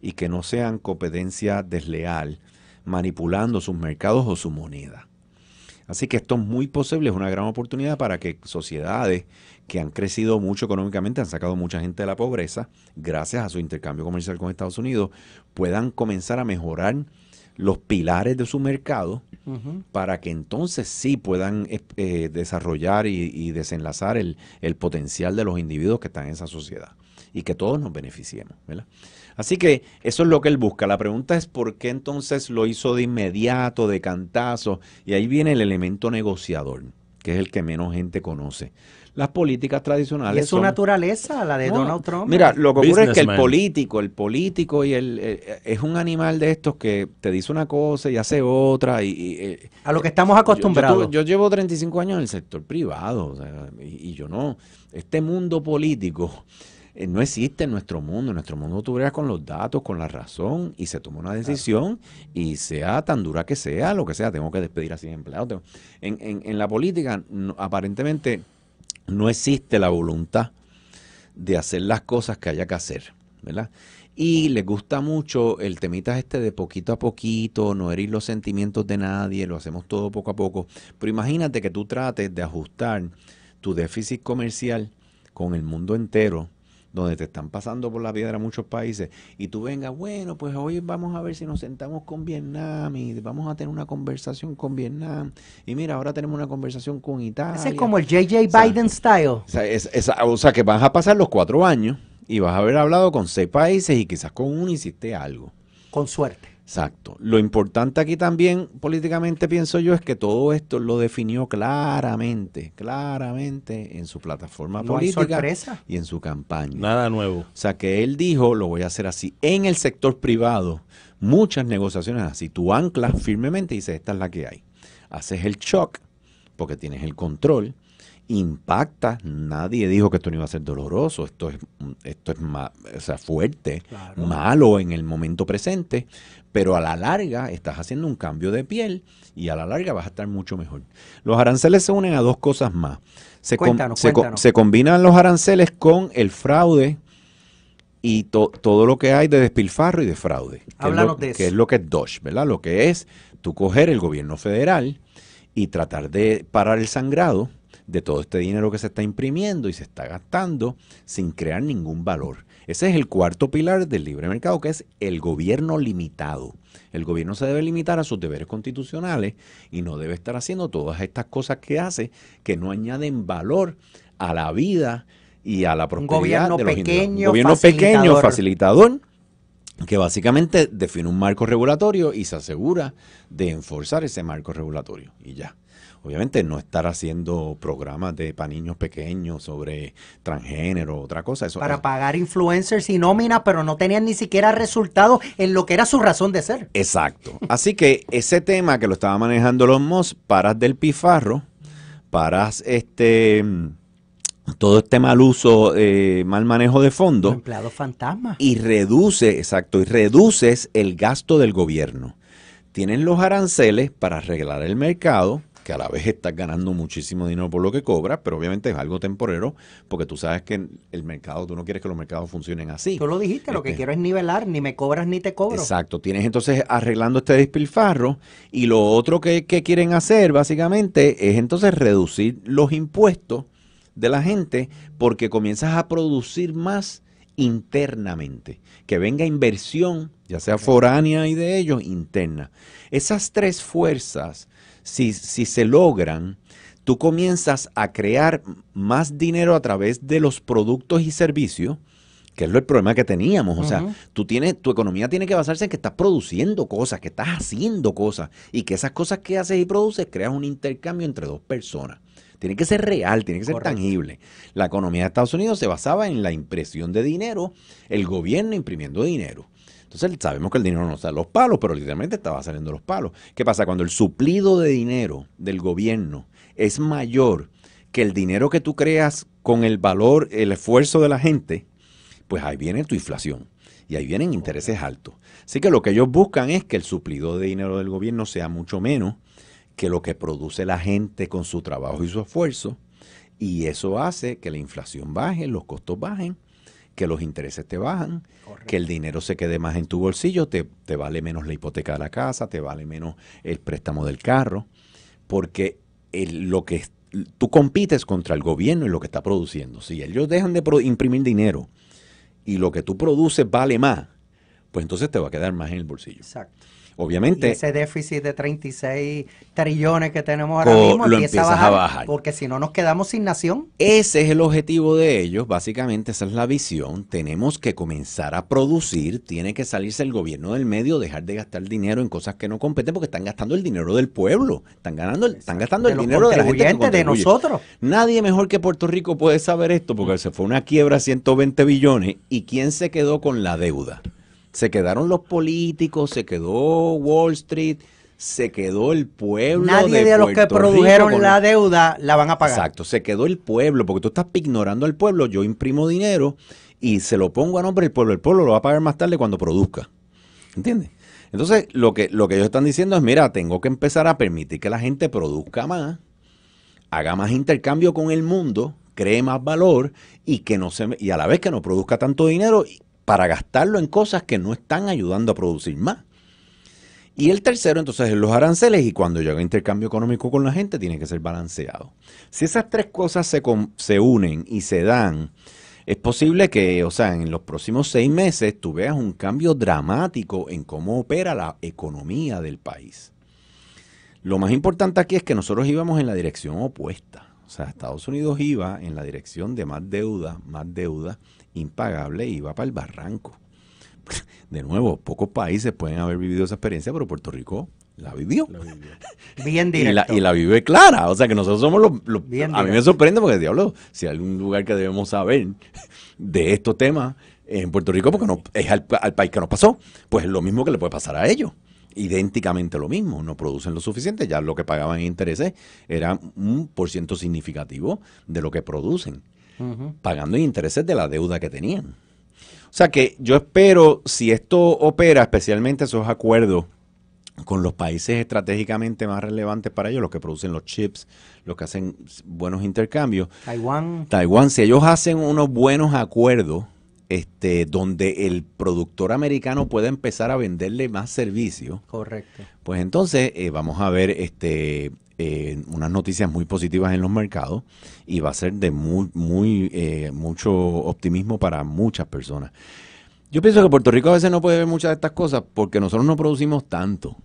y que no sean competencia desleal, manipulando sus mercados o su moneda. Así que esto es muy posible, es una gran oportunidad para que sociedades que han crecido mucho económicamente, han sacado mucha gente de la pobreza, gracias a su intercambio comercial con Estados Unidos, puedan comenzar a mejorar los pilares de su mercado para que entonces sí puedan desarrollar y desenlazar el potencial de los individuos que están en esa sociedad y que todos nos beneficiemos, ¿verdad? Así que eso es lo que él busca. La pregunta es por qué entonces lo hizo de inmediato, de cantazo, y ahí viene el elemento negociador, que es el que menos gente conoce. Las políticas Y tradicionales es su naturaleza, la de Donald Trump. Mira, lo que ocurre es que el Businessman. político es un animal de estos que te dice una cosa y hace otra. A lo que estamos acostumbrados. Yo llevo 35 años en el sector privado, o sea, y yo no, este mundo político no existe en nuestro mundo. En nuestro mundo tú bregas con los datos, con la razón, y se toma una decisión, y sea tan dura que sea, lo que sea, tengo que despedir a 100 empleados. En la política, aparentemente, no existe la voluntad de hacer las cosas que haya que hacer, ¿verdad? Y les gusta mucho el temita de poquito a poquito, no herir los sentimientos de nadie, lo hacemos todo poco a poco. Pero imagínate que tú trates de ajustar tu déficit comercial con el mundo entero, donde te están pasando por la piedra muchos países, y tú vengas, bueno, pues hoy vamos a ver si nos sentamos con Vietnam y vamos a tener una conversación con Vietnam, y mira, ahora tenemos una conversación con Italia. Ese es como el J.J. Biden style. O sea, que vas a pasar los 4 años y vas a haber hablado con 6 países y quizás con uno hiciste algo. Con suerte. Exacto. Lo importante aquí también, políticamente, pienso yo, es que todo esto lo definió claramente en su plataforma política y en su campaña. Nada nuevo. O sea, que él dijo, lo voy a hacer así. En el sector privado, muchas negociaciones así. Tú anclas firmemente y dices, esta es la que hay. Haces el shock, porque tienes el control. Impacta, nadie dijo que esto no iba a ser doloroso, esto es fuerte, claro, malo en el momento presente, pero a la larga estás haciendo un cambio de piel y a la larga vas a estar mucho mejor. Los aranceles se unen a 2 cosas más. Cuéntanos. Se combinan los aranceles con el fraude y todo lo que hay de despilfarro y de fraude. Háblanos de eso. Que es lo que es DOGE, ¿verdad? Lo que es tú coger el gobierno federal y tratar de parar el sangrado de todo este dinero que se está imprimiendo y se está gastando sin crear ningún valor. Ese es el cuarto pilar del libre mercado, que es el gobierno limitado. El gobierno se debe limitar a sus deberes constitucionales y no debe estar haciendo todas estas cosas que hace que no añaden valor a la vida y a la prosperidad de los individuos. Un gobierno pequeño, facilitador, que básicamente define un marco regulatorio y se asegura de enforzar ese marco regulatorio y ya. Obviamente no estar haciendo programas para niños pequeños sobre transgénero, otra cosa. Para pagar influencers y nómina, pero no tenían ni siquiera resultados en lo que era su razón de ser. Exacto. Así que ese tema que lo estaba manejando Elon Musk, paras del pifarro, paras todo este mal uso, mal manejo de fondos. Empleados fantasma. Y reduces el gasto del gobierno. Tienen los aranceles para arreglar el mercado, que a la vez estás ganando muchísimo dinero por lo que cobras, pero obviamente es algo temporero, porque tú sabes que el mercado, tú no quieres que los mercados funcionen así. Tú lo dijiste, lo que quiero es nivelar, ni me cobras ni te cobro. Exacto, tienes entonces arreglando este despilfarro, y lo otro que quieren hacer básicamente es entonces reducir los impuestos de la gente, porque comienzas a producir más internamente, que venga inversión, ya sea foránea y de ellos, interna. Esas 3 fuerzas, si se logran, tú comienzas a crear más dinero a través de los productos y servicios que es el problema que teníamos. O sea, Ujú. tu economía tiene que basarse en que estás produciendo cosas, que estás haciendo cosas, y que esas cosas que haces y produces creas un intercambio entre dos personas. Tiene que ser real, tiene que ser Correcto. tangible. La economía de Estados Unidos se basaba en la impresión de dinero, el gobierno imprimiendo dinero. Entonces sabemos que el dinero no sale de los palos, pero literalmente estaba saliendo de los palos. ¿Qué pasa? Cuando el suplido de dinero del gobierno es mayor que el dinero que tú creas con el valor, el esfuerzo de la gente, pues ahí viene tu inflación y ahí vienen intereses altos. Así que lo que ellos buscan es que el suplido de dinero del gobierno sea mucho menos que lo que produce la gente con su trabajo y su esfuerzo, y eso hace que la inflación baje, los costos bajen, que los intereses te bajan, Correcto. que el dinero se quede más en tu bolsillo, te vale menos la hipoteca de la casa, te vale menos el préstamo del carro, porque tú compites contra el gobierno y lo que está produciendo. Si ellos dejan de imprimir dinero y lo que tú produces vale más, pues entonces te va a quedar más en el bolsillo. Exacto. Y Obviamente, ese déficit de 36 trillones que tenemos ahora mismo lo empieza empiezas a a bajar, bajar. porque si no nos quedamos sin nación. ese es el objetivo de ellos, básicamente esa es la visión. Tenemos que comenzar a producir, tiene que salirse el gobierno del medio, dejar de gastar dinero en cosas que no competen porque están gastando el dinero del pueblo, están gastando el De los dinero de la gente que contribuyentes, de contribuye. nosotros. Nadie mejor que Puerto Rico puede saber esto porque se fue una quiebra a 120 billones y ¿quién se quedó con la deuda? Se quedaron los políticos, se quedó Wall Street, se quedó el pueblo Nadie de los que Puerto Rico produjeron con la deuda la van a pagar. Exacto, se quedó el pueblo, porque tú estás ignorando al pueblo, yo imprimo dinero y se lo pongo a nombre del pueblo, el pueblo lo va a pagar más tarde cuando produzca, ¿entiendes? Entonces, lo que ellos están diciendo es, mira, tengo que empezar a permitir que la gente produzca más, haga más intercambio con el mundo, cree más valor y y a la vez que no produzca tanto dinero para gastarlo en cosas que no están ayudando a producir más. Y el tercero, entonces, es los aranceles, y cuando llega intercambio económico con la gente, tiene que ser balanceado. Si esas tres cosas se unen y se dan, es posible que, o sea, en los próximos 6 meses tú veas un cambio dramático en cómo opera la economía del país. Lo más importante aquí es que nosotros íbamos en la dirección opuesta. O sea, Estados Unidos iba en la dirección de más deuda impagable, iba para el barranco. De nuevo, pocos países pueden haber vivido esa experiencia, pero Puerto Rico la vivió. Bien directo. Y la vive clara. O sea, que nosotros somos Bien a mí me directo. sorprende porque, diablo, si hay algún lugar que debemos saber de estos temas en Puerto Rico, porque no es al país que nos pasó, pues es lo mismo que le puede pasar a ellos. Idénticamente lo mismo, no producen lo suficiente, ya lo que pagaban en intereses era un % significativo de lo que producen, pagando en intereses de la deuda que tenían. O sea que yo espero, si esto opera, especialmente esos acuerdos con los países estratégicamente más relevantes para ellos, los que producen los chips, los que hacen buenos intercambios. Taiwán, si ellos hacen unos buenos acuerdos, donde el productor americano pueda empezar a venderle más servicios. Correcto. Pues entonces vamos a ver unas noticias muy positivas en los mercados y va a ser de mucho optimismo para muchas personas. Yo pienso que Puerto Rico a veces no puede ver muchas de estas cosas porque nosotros no producimos tanto.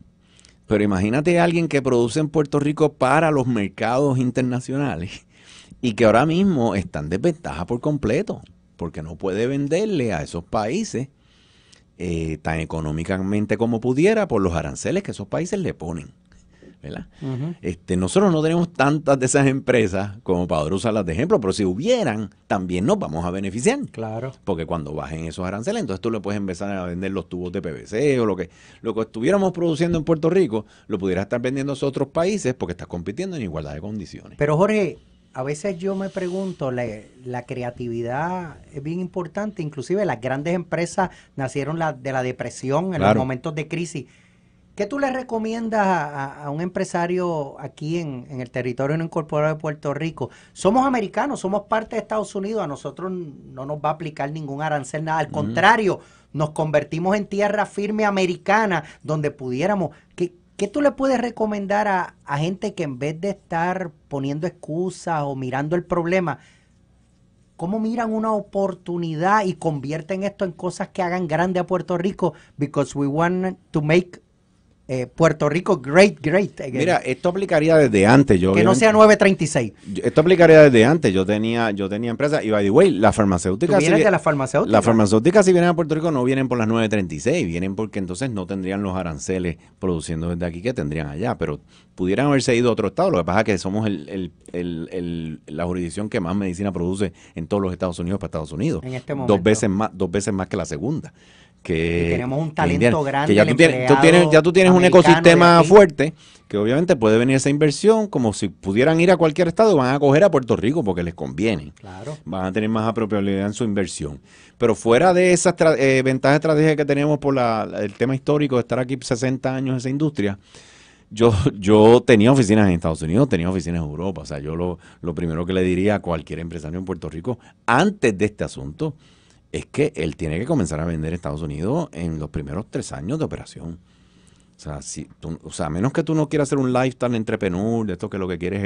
Pero imagínate a alguien que produce en Puerto Rico para los mercados internacionales y que ahora mismo está en desventaja por completo porque no puede venderle a esos países tan económicamente como pudiera por los aranceles que esos países le ponen, ¿verdad? Nosotros no tenemos tantas de esas empresas como para poder usarlas de ejemplo, pero si hubieran, también nos vamos a beneficiar. Claro. Porque cuando bajen esos aranceles, entonces tú le puedes empezar a vender los tubos de PVC o lo que estuviéramos produciendo en Puerto Rico, lo pudieras estar vendiendo a otros países porque estás compitiendo en igualdad de condiciones. Pero Jorge, a veces yo me pregunto, la creatividad es bien importante, inclusive las grandes empresas nacieron de la depresión en los momentos de crisis. ¿Qué tú le recomiendas a un empresario aquí en el territorio no incorporado de Puerto Rico? Somos americanos, somos parte de Estados Unidos, a nosotros no nos va a aplicar ningún arancel, nada, al contrario, nos convertimos en tierra firme americana donde pudiéramos... ¿Qué tú le puedes recomendar a gente que en vez de estar poniendo excusas o mirando el problema, cómo miran una oportunidad y convierten esto en cosas que hagan grande a Puerto Rico? Because we want to make Puerto Rico great again. Mira, esto aplicaría desde antes. Que no sea 936. Esto aplicaría desde antes. Yo tenía empresa y by the way, las farmacéuticas. ¿Tú vienes de las farmacéuticas? Las farmacéuticas si vienen a Puerto Rico no vienen por las 936, vienen porque entonces no tendrían los aranceles produciendo desde aquí que tendrían allá, pero pudieran haberse ido a otro estado. Lo que pasa es que somos la jurisdicción que más medicina produce en todos los Estados Unidos para Estados Unidos. En este momento. Dos veces más que la segunda. Y tenemos un talento grande. Que ya tú tienes un ecosistema fuerte que obviamente puede venir esa inversión como si pudieran ir a cualquier estado, van a coger a Puerto Rico porque les conviene. Claro. Van a tener más apropiabilidad en su inversión. Pero fuera de esas ventajas estratégicas que tenemos por el tema histórico de estar aquí 60 años en esa industria, yo tenía oficinas en Estados Unidos, tenía oficinas en Europa. O sea, yo lo primero que le diría a cualquier empresario en Puerto Rico antes de este asunto es que él tiene que comenzar a vender en Estados Unidos en los primeros 3 años de operación. O sea, a menos que tú no quieras hacer un lifestyle entrepreneur, de esto que lo que quieres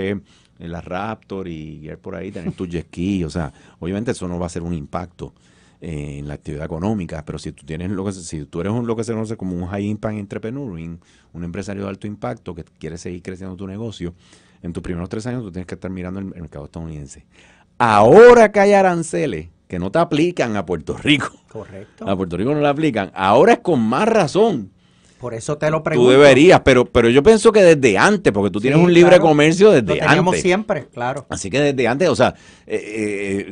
es la Raptor y ir por ahí, tener tu jet ski. O sea, obviamente eso no va a ser un impacto en la actividad económica, pero si tú tienes si tú eres lo que se conoce como un high impact entrepreneur, un empresario de alto impacto que quiere seguir creciendo tu negocio, en tus primeros 3 años tú tienes que estar mirando el mercado estadounidense. Ahora que hay aranceles que no te aplican a Puerto Rico. Correcto. A Puerto Rico no le aplican. Ahora es con más razón. Por eso te lo pregunto. Tú deberías, pero yo pienso que desde antes, porque tú tienes un libre comercio desde antes. Lo tenemos siempre, claro. Así que desde antes, o sea,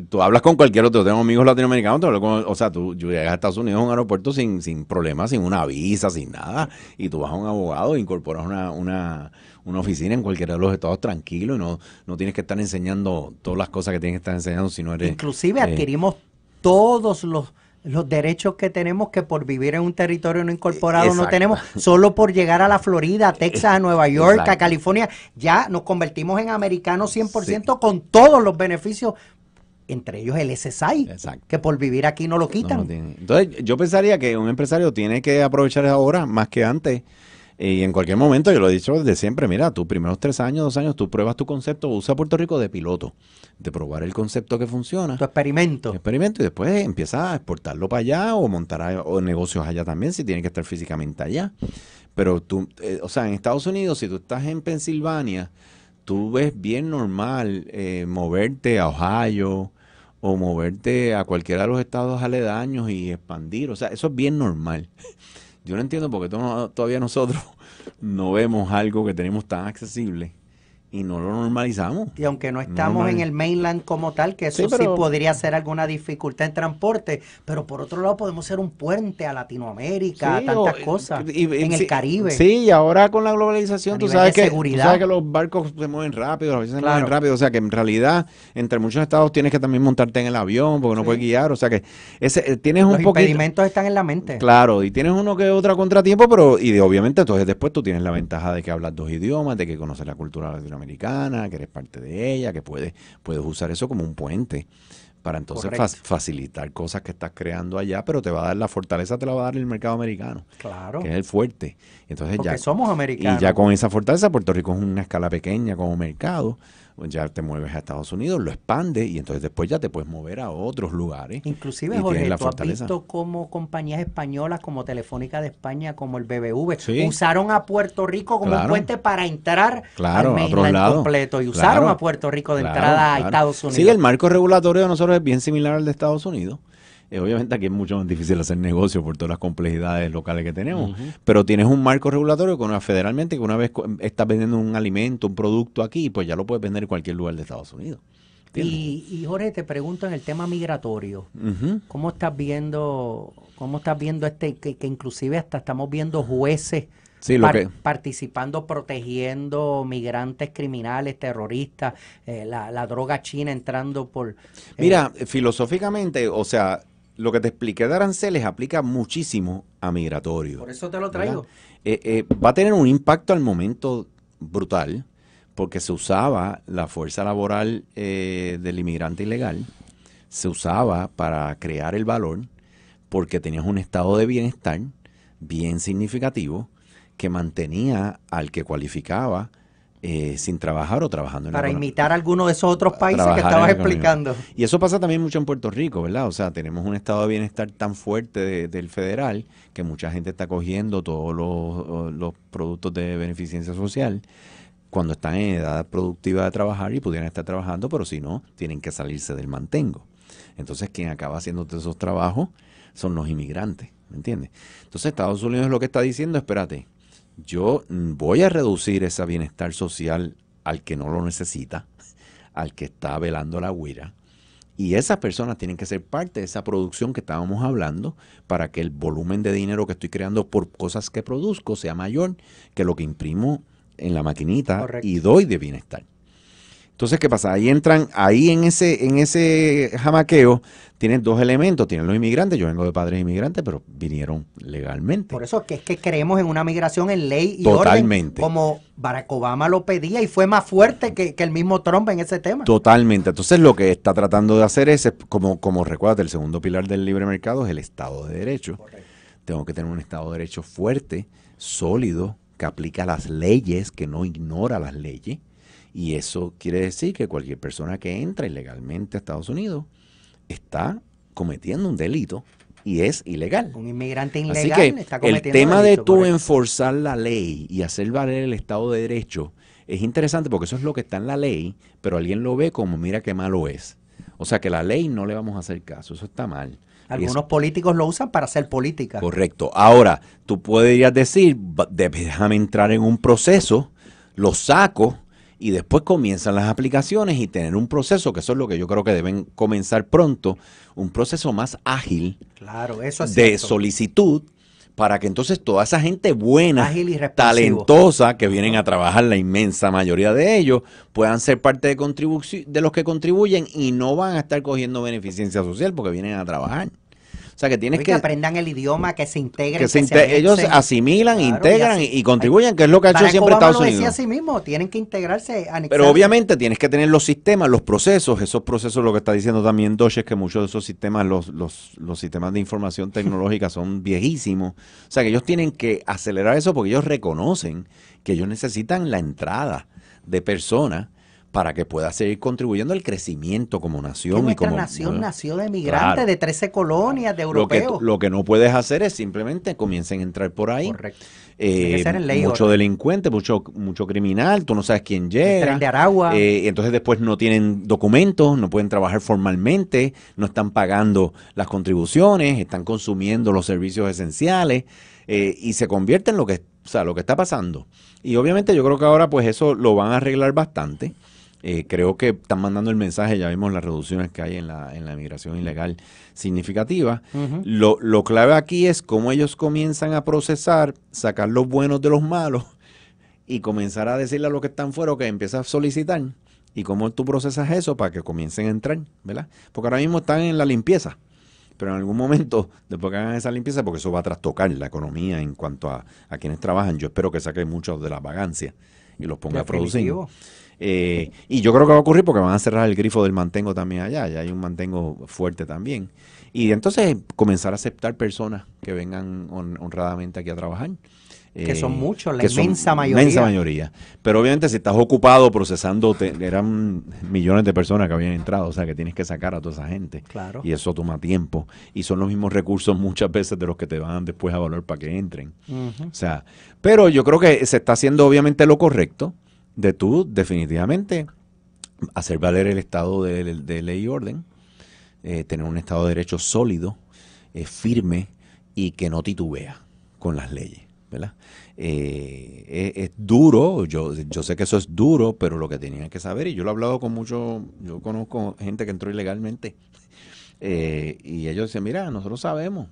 tú hablas con cualquier otro, tengo amigos latinoamericanos, o sea, tú llegas a Estados Unidos a un aeropuerto sin problemas, sin una visa, sin nada, y tú vas a un abogado e incorporas una oficina en cualquiera de los estados tranquilo y no tienes que estar enseñando todas las cosas que tienes que estar enseñando si no eres... Inclusive adquirimos todos los derechos que tenemos que por vivir en un territorio no incorporado Exacto. no tenemos, solo por llegar a la Florida, a Texas, a Nueva York, Exacto. a California, ya nos convertimos en americanos 100% con todos los beneficios, entre ellos el SSI, Exacto. que por vivir aquí no lo quitan. Entonces, yo pensaría que un empresario tiene que aprovechar ahora más que antes. Y en cualquier momento, yo lo he dicho desde siempre, mira, tus primeros 3 años, 2 años, tú pruebas tu concepto, usa Puerto Rico de piloto, de probar el concepto que funciona. Tu experimento. Y después empieza a exportarlo para allá o montar negocios allá también, si tienes que estar físicamente allá. Pero tú, o sea, en Estados Unidos, si tú estás en Pensilvania, tú ves bien normal moverte a Ohio o moverte a cualquiera de los estados aledaños y expandir. O sea, eso es bien normal. Yo no entiendo por qué todavía nosotros no vemos algo que tenemos tan accesible y no lo normalizamos. Y aunque no estamos en el mainland como tal, que eso sí podría ser alguna dificultad en transporte, pero por otro lado podemos ser un puente a Latinoamérica, a tantas cosas, en el Caribe. Sí, y ahora con la globalización, tú sabes que los barcos se mueven rápido, las veces se mueven rápido, o sea que en realidad entre muchos estados tienes que también montarte en el avión porque no puedes guiar, o sea que tienes un poquito... Los impedimentos están en la mente. Claro, y tienes uno que otro contratiempo, pero obviamente entonces después tú tienes la ventaja de que hablas 2 idiomas, de que conoces la cultura latinoamericana, que eres parte de ella, que puedes usar eso como un puente para entonces facilitar cosas que estás creando allá, pero te va a dar la fortaleza, te la va a dar el mercado americano, claro, que es el fuerte. Entonces porque somos americanos. Y ya con esa fortaleza, Puerto Rico es una escala pequeña como mercado, ya te mueves a Estados Unidos, lo expandes y entonces después ya te puedes mover a otros lugares. Inclusive, Jorge, tú has visto como compañías españolas como Telefónica de España, como el BBV, usaron a Puerto Rico como un puente para entrar al mainland completo y usaron a Puerto Rico de entrada a Estados Unidos. Sí, el marco regulatorio de nosotros es bien similar al de Estados Unidos. Obviamente aquí es mucho más difícil hacer negocio por todas las complejidades locales que tenemos, pero tienes un marco regulatorio federalmente que una vez estás vendiendo un alimento, un producto aquí, pues ya lo puedes vender en cualquier lugar de Estados Unidos. Y Jorge, te pregunto en el tema migratorio, ¿cómo estás viendo que inclusive hasta estamos viendo jueces participando, protegiendo migrantes criminales, terroristas, la droga china entrando por... Mira, filosóficamente, o sea, lo que te expliqué de aranceles aplica muchísimo a migratorio. Por eso te lo traigo. Va a tener un impacto al momento brutal, porque se usaba la fuerza laboral del inmigrante ilegal, se usaba para crear el valor, porque tenías un estado de bienestar bien significativo que mantenía al que cualificaba sin trabajar o trabajando en la Para economía. imitar a alguno de esos otros países que Trabajar en estabas la economía. explicando. Y eso pasa también mucho en Puerto Rico, ¿verdad? O sea, tenemos un estado de bienestar tan fuerte del federal que mucha gente está cogiendo todos los productos de beneficencia social cuando están en edad productiva de trabajar y pudieran estar trabajando, pero si no, tienen que salirse del mantengo. Entonces, quien acaba haciendo todos esos trabajos son los inmigrantes, ¿me entiendes? Entonces, Estados Unidos lo que está diciendo, espérate, yo voy a reducir ese bienestar social al que no lo necesita, al que está velando la guira, y esas personas tienen que ser parte de esa producción que estábamos hablando para que el volumen de dinero que estoy creando por cosas que produzco sea mayor que lo que imprimo en la maquinita. Correcto. Y doy de bienestar. Entonces, ¿qué pasa? Ahí entran, en ese jamaqueo, tienes dos elementos. Tienen los inmigrantes, yo vengo de padres inmigrantes, pero vinieron legalmente. Por eso es que creemos en una migración en ley y totalmente. Orden, como Barack Obama lo pedía y fue más fuerte que el mismo Trump en ese tema. Totalmente. Entonces, lo que está tratando de hacer es como recuerda, el segundo pilar del libre mercado es el Estado de Derecho. Correcto. Tengo que tener un Estado de Derecho fuerte, sólido, que aplica las leyes, que no ignora las leyes. Y eso quiere decir que cualquier persona que entra ilegalmente a Estados Unidos está cometiendo un delito y es ilegal. Un inmigrante ilegal Así que está cometiendo el tema delito, de tú correcto. enforzar la ley y hacer valer el Estado de Derecho es interesante porque eso es lo que está en la ley, pero alguien lo ve como mira qué malo es. O sea que la ley no le vamos a hacer caso, eso está mal. Algunos políticos lo usan para hacer política. Correcto. Ahora, tú podrías decir, déjame entrar en un proceso, lo saco y después comienzan las aplicaciones y tener un proceso, que eso es lo que yo creo que deben comenzar pronto, un proceso más ágil. Claro, eso es de cierto. solicitud, para que entonces toda esa gente buena, ágil y talentosa, que vienen a trabajar, la inmensa mayoría de ellos, puedan ser parte de los que contribuyen y no van a estar cogiendo beneficencia social porque vienen a trabajar. O sea que tienes que aprendan el idioma, que se integren, ellos asimilan, claro, integran y contribuyen, que es lo que ha hecho siempre Obama Estados Unidos. Lo decía así mismo, tienen que integrarse, anexarse. Pero obviamente tienes que tener los sistemas, los procesos, esos procesos, lo que está diciendo también Doge, es que muchos de esos sistemas, los sistemas de información tecnológica son viejísimos. O sea que ellos tienen que acelerar eso porque ellos reconocen que ellos necesitan la entrada de personas para que pueda seguir contribuyendo al crecimiento como nación. Nuestra nación nació de migrantes, claro, de 13 colonias, de europeos. Lo que no puedes hacer es simplemente comiencen a entrar por ahí. Correcto. Mucho delincuente, mucho criminal, tú no sabes quién llega. El tren de Aragua. Entonces después no tienen documentos, no pueden trabajar formalmente, no están pagando las contribuciones, están consumiendo los servicios esenciales y se convierte en lo que está pasando. Y obviamente yo creo que ahora pues eso lo van a arreglar bastante. Creo que están mandando el mensaje, ya vimos las reducciones que hay en la migración ilegal significativa. Lo clave aquí es cómo ellos comienzan a procesar, sacar los buenos de los malos y comenzar a decirle a los que están fuera que empieza a solicitar y cómo tú procesas eso para que comiencen a entrar, ¿verdad? Porque ahora mismo están en la limpieza, pero en algún momento, después que hagan esa limpieza, porque eso va a trastocar la economía en cuanto a quienes trabajan, yo espero que saquen muchos de las vagancias y los ponga a producir. Y yo creo que va a ocurrir porque van a cerrar el grifo del mantengo también allá, ya hay un mantengo fuerte también. Y entonces comenzar a aceptar personas que vengan honradamente aquí a trabajar. Que son muchos, la inmensa mayoría. Inmensa mayoría. Pero obviamente si estás ocupado procesando, eran millones de personas que habían entrado, o sea que tienes que sacar a toda esa gente. Claro. Y eso toma tiempo. Y son los mismos recursos muchas veces de los que te van después a valorar para que entren. O sea, pero yo creo que se está haciendo obviamente lo correcto de tú definitivamente hacer valer el estado de ley y orden, tener un estado de derecho sólido, firme y que no titubea con las leyes, ¿verdad? Es duro, yo sé que eso es duro, pero lo que tenían que saber, y yo lo he hablado con muchos, yo conozco gente que entró ilegalmente, y ellos dicen, mira, nosotros sabemos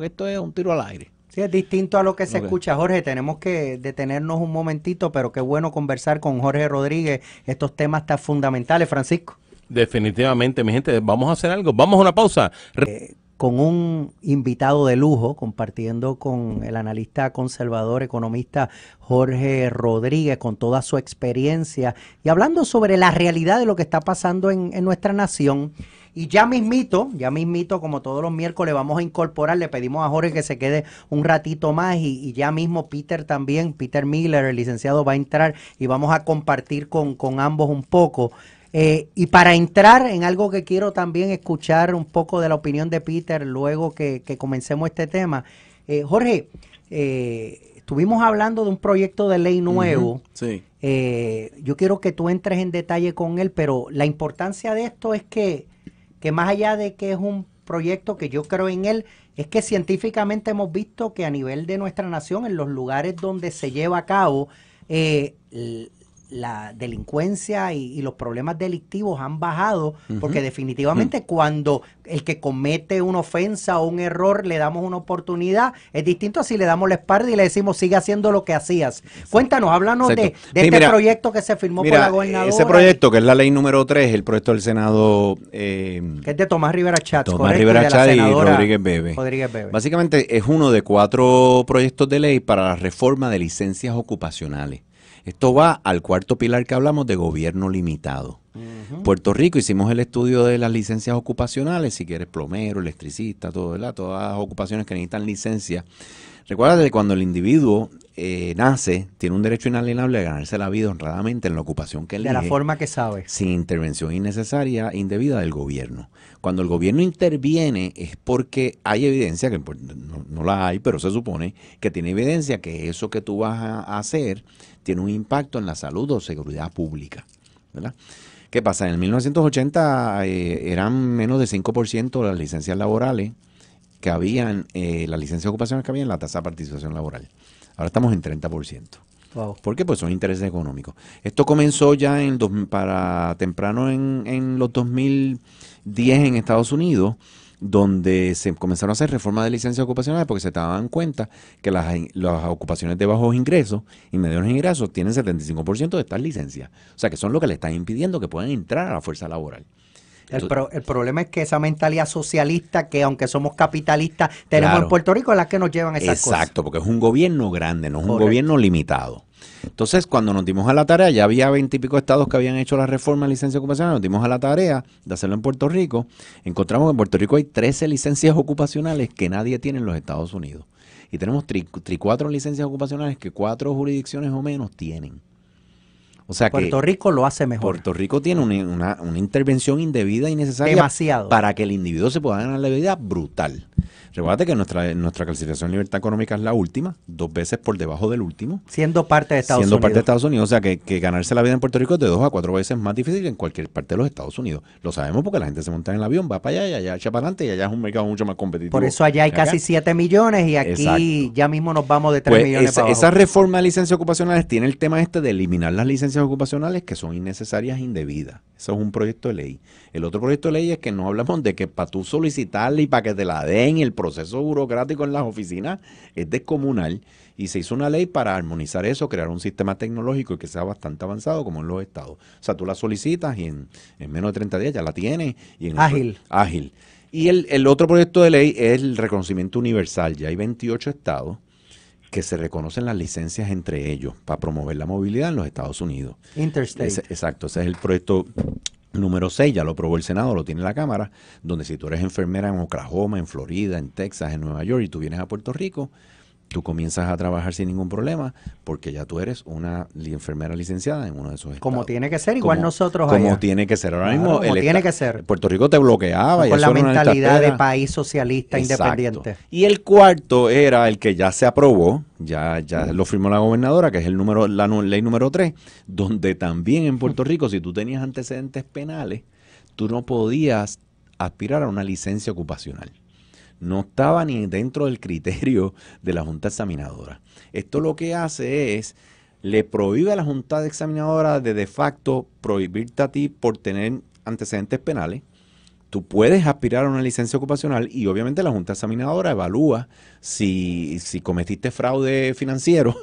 que esto es un tiro al aire. Sí, es distinto a lo que se escucha, Jorge. Tenemos que detenernos un momentito, pero qué bueno conversar con Jorge Rodríguez estos temas tan fundamentales, Francisco. Definitivamente, mi gente, vamos a hacer algo. Vamos a una pausa. Con un invitado de lujo, compartiendo con el analista conservador, economista Jorge Rodríguez, con toda su experiencia y hablando sobre la realidad de lo que está pasando en nuestra nación. Y ya mismito, como todos los miércoles, vamos a incorporar, le pedimos a Jorge que se quede un ratito más y ya mismo Peter también, Peter Miller, el licenciado, va a entrar y vamos a compartir con ambos un poco. Y para entrar en algo que quiero también escuchar un poco de la opinión de Peter luego que comencemos este tema. Jorge, estuvimos hablando de un proyecto de ley nuevo. Sí. Yo quiero que tú entres en detalle con él, pero la importancia de esto es que más allá de que es un proyecto que yo creo en él, es que científicamente hemos visto que a nivel de nuestra nación, en los lugares donde se lleva a cabo, la delincuencia y los problemas delictivos han bajado, porque definitivamente cuando el que comete una ofensa o un error le damos una oportunidad, es distinto a si le damos la espalda y le decimos sigue haciendo lo que hacías. Cuéntanos, háblanos de este proyecto que se firmó por la gobernadora. Ese proyecto, que es la ley número 3, el proyecto del Senado... que es de Tomás Rivera Chats, Tomás Rivera Chats y Rodríguez Bebe. Bebe. Básicamente es uno de 4 proyectos de ley para la reforma de licencias ocupacionales. Esto va al cuarto pilar que hablamos de gobierno limitado. Puerto Rico hicimos el estudio de las licencias ocupacionales, si quieres plomero, electricista, todo, ¿verdad? Todas las ocupaciones que necesitan licencia. Recuerda que cuando el individuo nace, tiene un derecho inalienable de ganarse la vida honradamente en la ocupación que elige. De la forma que sabe. Sin intervención innecesaria, indebida del gobierno. Cuando el gobierno interviene es porque hay evidencia, que no la hay, pero se supone que tiene evidencia que eso que tú vas a hacer tiene un impacto en la salud o seguridad pública, ¿verdad? ¿Qué pasa? En el 1980 eran menos de 5% las licencias laborales que habían, las licencias ocupacionales que habían, la tasa de participación laboral. Ahora estamos en 30%. Wow. ¿Por qué? Pues son intereses económicos. Esto comenzó ya para temprano en los 2010 en Estados Unidos, donde se comenzaron a hacer reformas de licencias ocupacionales porque se daban cuenta que las ocupaciones de bajos ingresos y medianos ingresos tienen 75% de estas licencias. O sea, que son lo que le están impidiendo que puedan entrar a la fuerza laboral. El problema es que esa mentalidad socialista que aunque somos capitalistas tenemos en Puerto Rico es la que nos llevan a esas cosas. Exacto, porque es un gobierno grande, no es un gobierno limitado. Entonces, cuando nos dimos a la tarea, ya había 20 y pico estados que habían hecho la reforma de licencia ocupacional, nos dimos a la tarea de hacerlo en Puerto Rico. Encontramos que en Puerto Rico hay 13 licencias ocupacionales que nadie tiene en los Estados Unidos. Y tenemos 4 licencias ocupacionales que 4 jurisdicciones o menos tienen. O sea Puerto Rico lo hace mejor. Puerto Rico tiene una intervención indebida y necesaria demasiado para que el individuo se pueda ganar la vida brutal. Recuerda que nuestra clasificación de libertad económica es la última, 2 veces por debajo del último. Siendo parte de Estados Unidos. Siendo parte de Estados Unidos. O sea, que ganarse la vida en Puerto Rico es de 2 a 4 veces más difícil que en cualquier parte de los Estados Unidos. Lo sabemos porque la gente se monta en el avión, va para allá y allá echa para adelante y allá es un mercado mucho más competitivo. Por eso allá hay casi 7 millones y aquí exacto. Ya mismo nos vamos de 3 millones para abajo. Esa reforma de licencias ocupacionales tiene el tema de eliminar las licencias ocupacionales que son innecesarias e indebidas. Eso es un proyecto de ley. El otro proyecto de ley es que no hablamos de que para tú solicitarle y para que te la den y el proceso burocrático en las oficinas es descomunal. Y se hizo una ley para armonizar eso, crear un sistema tecnológico que sea bastante avanzado como en los estados. O sea, tú la solicitas y en menos de 30 días ya la tienes. Y ágil. Y el otro proyecto de ley es el reconocimiento universal. Ya hay 28 estados que se reconocen las licencias entre ellos para promover la movilidad en los Estados Unidos. Interstate. Exacto, ese es el proyecto número 6, ya lo aprobó el Senado, lo tiene la Cámara, donde si tú eres enfermera en Oklahoma, en Florida, en Texas, en Nueva York y tú vienes a Puerto Rico, tú comienzas a trabajar sin ningún problema porque ya tú eres una enfermera licenciada en uno de esos estados. Como tiene que ser, igual nosotros allá. Como allá. Tiene que ser. Ahora mismo como tiene que ser. Puerto Rico te bloqueaba. Con la mentalidad de país socialista independiente. Y el cuarto era el que ya se aprobó, ya lo firmó la gobernadora, que es la ley número 3, donde también en Puerto Rico, si tú tenías antecedentes penales, tú no podías aspirar a una licencia ocupacional. No estaba ni dentro del criterio de la Junta Examinadora. Esto lo que hace es, le prohíbe a la Junta Examinadora de facto prohibirte a ti por tener antecedentes penales. Tú puedes aspirar a una licencia ocupacional y obviamente la Junta Examinadora evalúa si cometiste fraude financiero,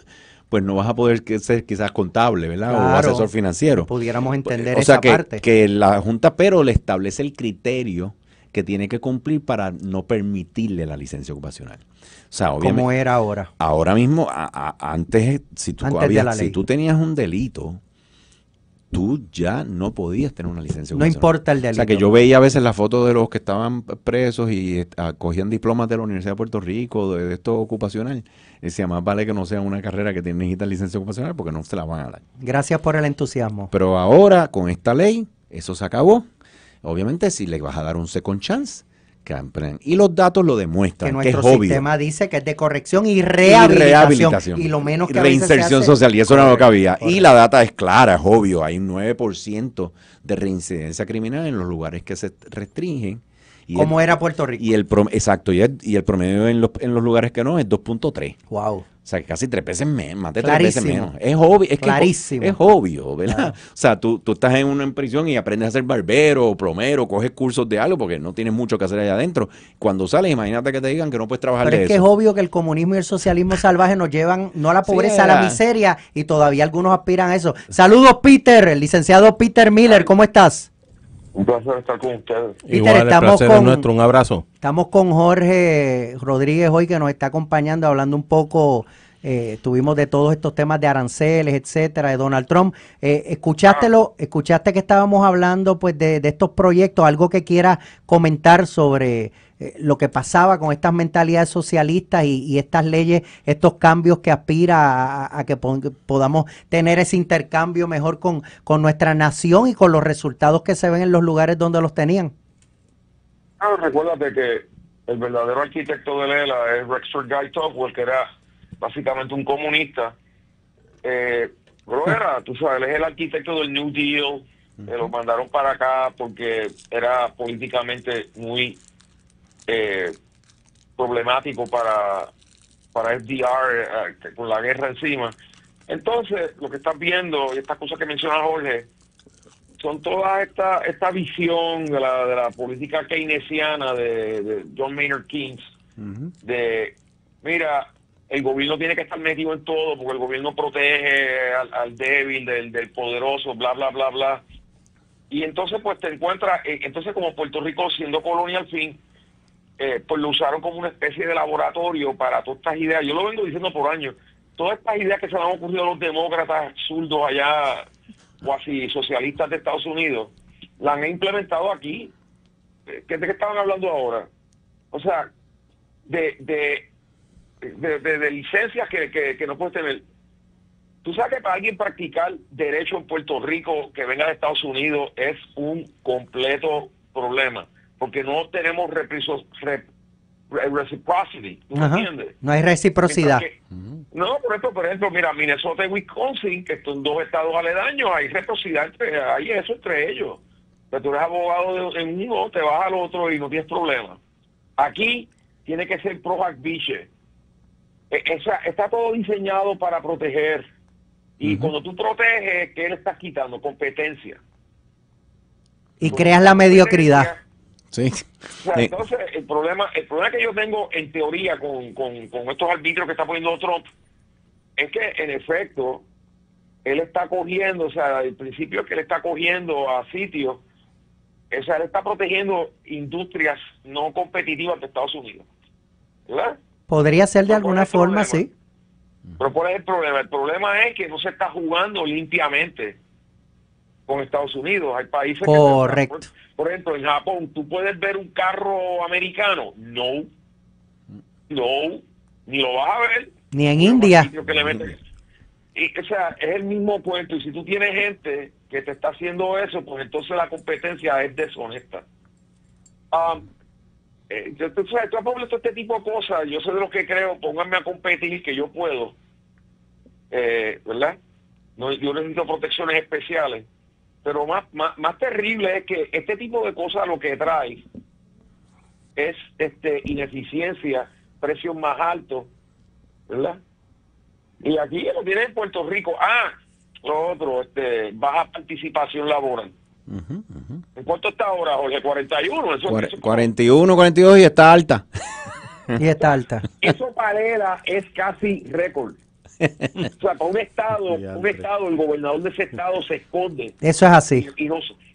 pues no vas a poder ser quizás contable, ¿verdad? Claro, o asesor financiero. Pudiéramos entender o sea esa parte. Que la Junta pero le establece el criterio que tiene que cumplir para no permitirle la licencia ocupacional. O sea, obviamente, ¿cómo era ahora? Ahora mismo, antes, si tú tenías un delito, tú ya no podías tener una licencia No ocupacional. importa el O sea, delito. que yo veía a veces la foto de los que estaban presos y cogían diplomas de la Universidad de Puerto Rico, de esto ocupacional. Y decía, más vale que no sea una carrera que necesita licencia ocupacional porque no se la van a dar. Gracias por el entusiasmo. Pero ahora, con esta ley, eso se acabó. Obviamente, si le vas a dar un second chance, y los datos lo Que demuestran, que es nuestro obvio. sistema dice que es de corrección y rehabilitación. Y lo menos que a veces se reinserción hace- social, y eso era lo que había. Correcto. Y la data es clara, es obvio. Hay un 9% de reincidencia criminal en los lugares que se restringen. Y Como era Puerto Rico. exacto, y el promedio en los lugares que no es 2.3. Wow. O sea, que casi 3 veces menos, más de 3 Clarísimo. veces menos. Es obvio, es que Clarísimo. es obvio, ¿verdad? Claro. O sea, tú estás en una prisión y aprendes a ser barbero o plomero, coges cursos de algo porque no tienes mucho que hacer allá adentro. Cuando sales, imagínate que te digan que no puedes trabajar Pero de es que es eso. obvio que el comunismo y el socialismo salvaje nos llevan no a la pobreza, a la miseria, y todavía algunos aspiran a eso. Saludos, Peter, el licenciado Peter Miller, ¿cómo estás? Un placer estar con ustedes. Peter, Igual, el estamos placer con- es nuestro. Un abrazo. Estamos con Jorge Rodríguez hoy, que nos está acompañando, hablando un poco, tuvimos de todos estos temas de aranceles, etcétera, de Donald Trump. Escuchaste que estábamos hablando pues de estos proyectos, algo que quieras comentar sobre lo que pasaba con estas mentalidades socialistas y estas leyes, estos cambios que aspira a que podamos tener ese intercambio mejor con nuestra nación y con los resultados que se ven en los lugares donde los tenían. Recuérdate que el verdadero arquitecto de Lela es Rexford Guy Tocqueville, que era básicamente un comunista. Pero era, tú sabes, él es el arquitecto del New Deal. Lo mandaron para acá porque era políticamente muy problemático para FDR, con la guerra encima. Entonces, lo que estás viendo, y estas cosas que menciona Jorge, son toda esta visión de la política keynesiana de John Maynard Keynes, de, mira, el gobierno tiene que estar metido en todo porque el gobierno protege al débil, del poderoso, bla, bla, bla, bla. Y entonces, pues te encuentras, entonces como Puerto Rico siendo colonia al fin, pues lo usaron como una especie de laboratorio para todas estas ideas. Yo lo vengo diciendo por años. Todas estas ideas que se le han ocurrido a los demócratas zurdos allá, cuasi socialistas de Estados Unidos, la han implementado aquí. ¿De qué estaban hablando ahora? O sea, de licencias que no puedes tener. Tú sabes que para alguien practicar derecho en Puerto Rico que venga de Estados Unidos es un completo problema, porque no tenemos reciprocity, ¿tú me entiendes? No hay reciprocidad. No, por ejemplo, mira, Minnesota y Wisconsin, que son dos estados aledaños, hay reciprocidad, hay eso entre ellos. Pero tú eres abogado en uno, te vas al otro y no tienes problema. Aquí tiene que ser pro hac vice. Está todo diseñado para proteger. Y cuando tú proteges, ¿qué le estás quitando? Competencia. Y creas la mediocridad. Sí. O sea, entonces, el problema que yo tengo en teoría con estos arbitrios que está poniendo Trump es que, en efecto, él está cogiendo, o sea, el principio es que él está cogiendo a sitios, o sea, él está protegiendo industrias no competitivas de Estados Unidos. ¿Verdad? Podría ser de Pero alguna ¿cuál forma, es el sí. Pero ¿cuál es el problema? El problema es que no se está jugando limpiamente con Estados Unidos. Hay países Correcto. que... Por ejemplo, en Japón, ¿tú puedes ver un carro americano? No, ni lo vas a ver. Ni en Pero India. más sitio que le meten. Y, o sea, es el mismo cuento. Y si tú tienes gente que te está haciendo eso, pues entonces la competencia es deshonesta. Tú sabes, tú has hablado este tipo de cosas. Yo soy de los que creo, pónganme a competir, que yo puedo. ¿Verdad? No, yo necesito protecciones especiales. Pero más terrible es que este tipo de cosas lo que trae es ineficiencia, precios más altos, ¿verdad? Y aquí lo tienen en Puerto Rico. Lo otro, baja participación laboral. ¿En cuánto está ahora, Jorge? 41. Eso 41, 42 y está alta. Y está alta. Eso para ELA es casi récord. O sea, para un estado, el gobernador de ese estado se esconde. Eso es así.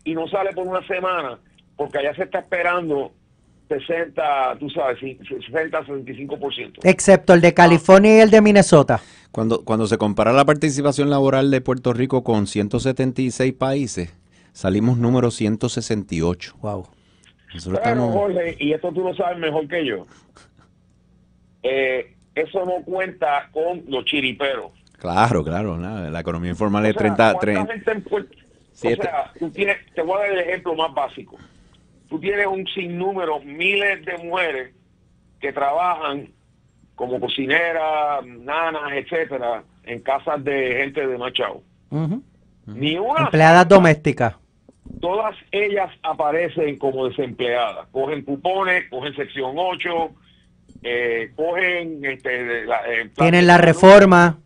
Y no sale por una semana, porque allá se está esperando 60, tú sabes, 60, 65%. Excepto el de California y el de Minnesota. Cuando se compara la participación laboral de Puerto Rico con 176 países, salimos número 168. Wow. Nosotros Pero, estamos... Jorge, y esto tú lo sabes mejor que yo, eso no cuenta con los chiriperos. Claro, la economía informal O es sea, 30... ¿cuánta gente en Puerto- Siete. O sea, te voy a dar el ejemplo más básico. Tú tienes un sinnúmero, miles de mujeres que trabajan como cocineras, nanas, etcétera, en casas de gente de Machado. Ujú. Ni una Empleadas sola, domésticas. todas ellas aparecen como desempleadas. Cogen cupones, cogen sección 8, cogen plan Tienen de la salud. reforma.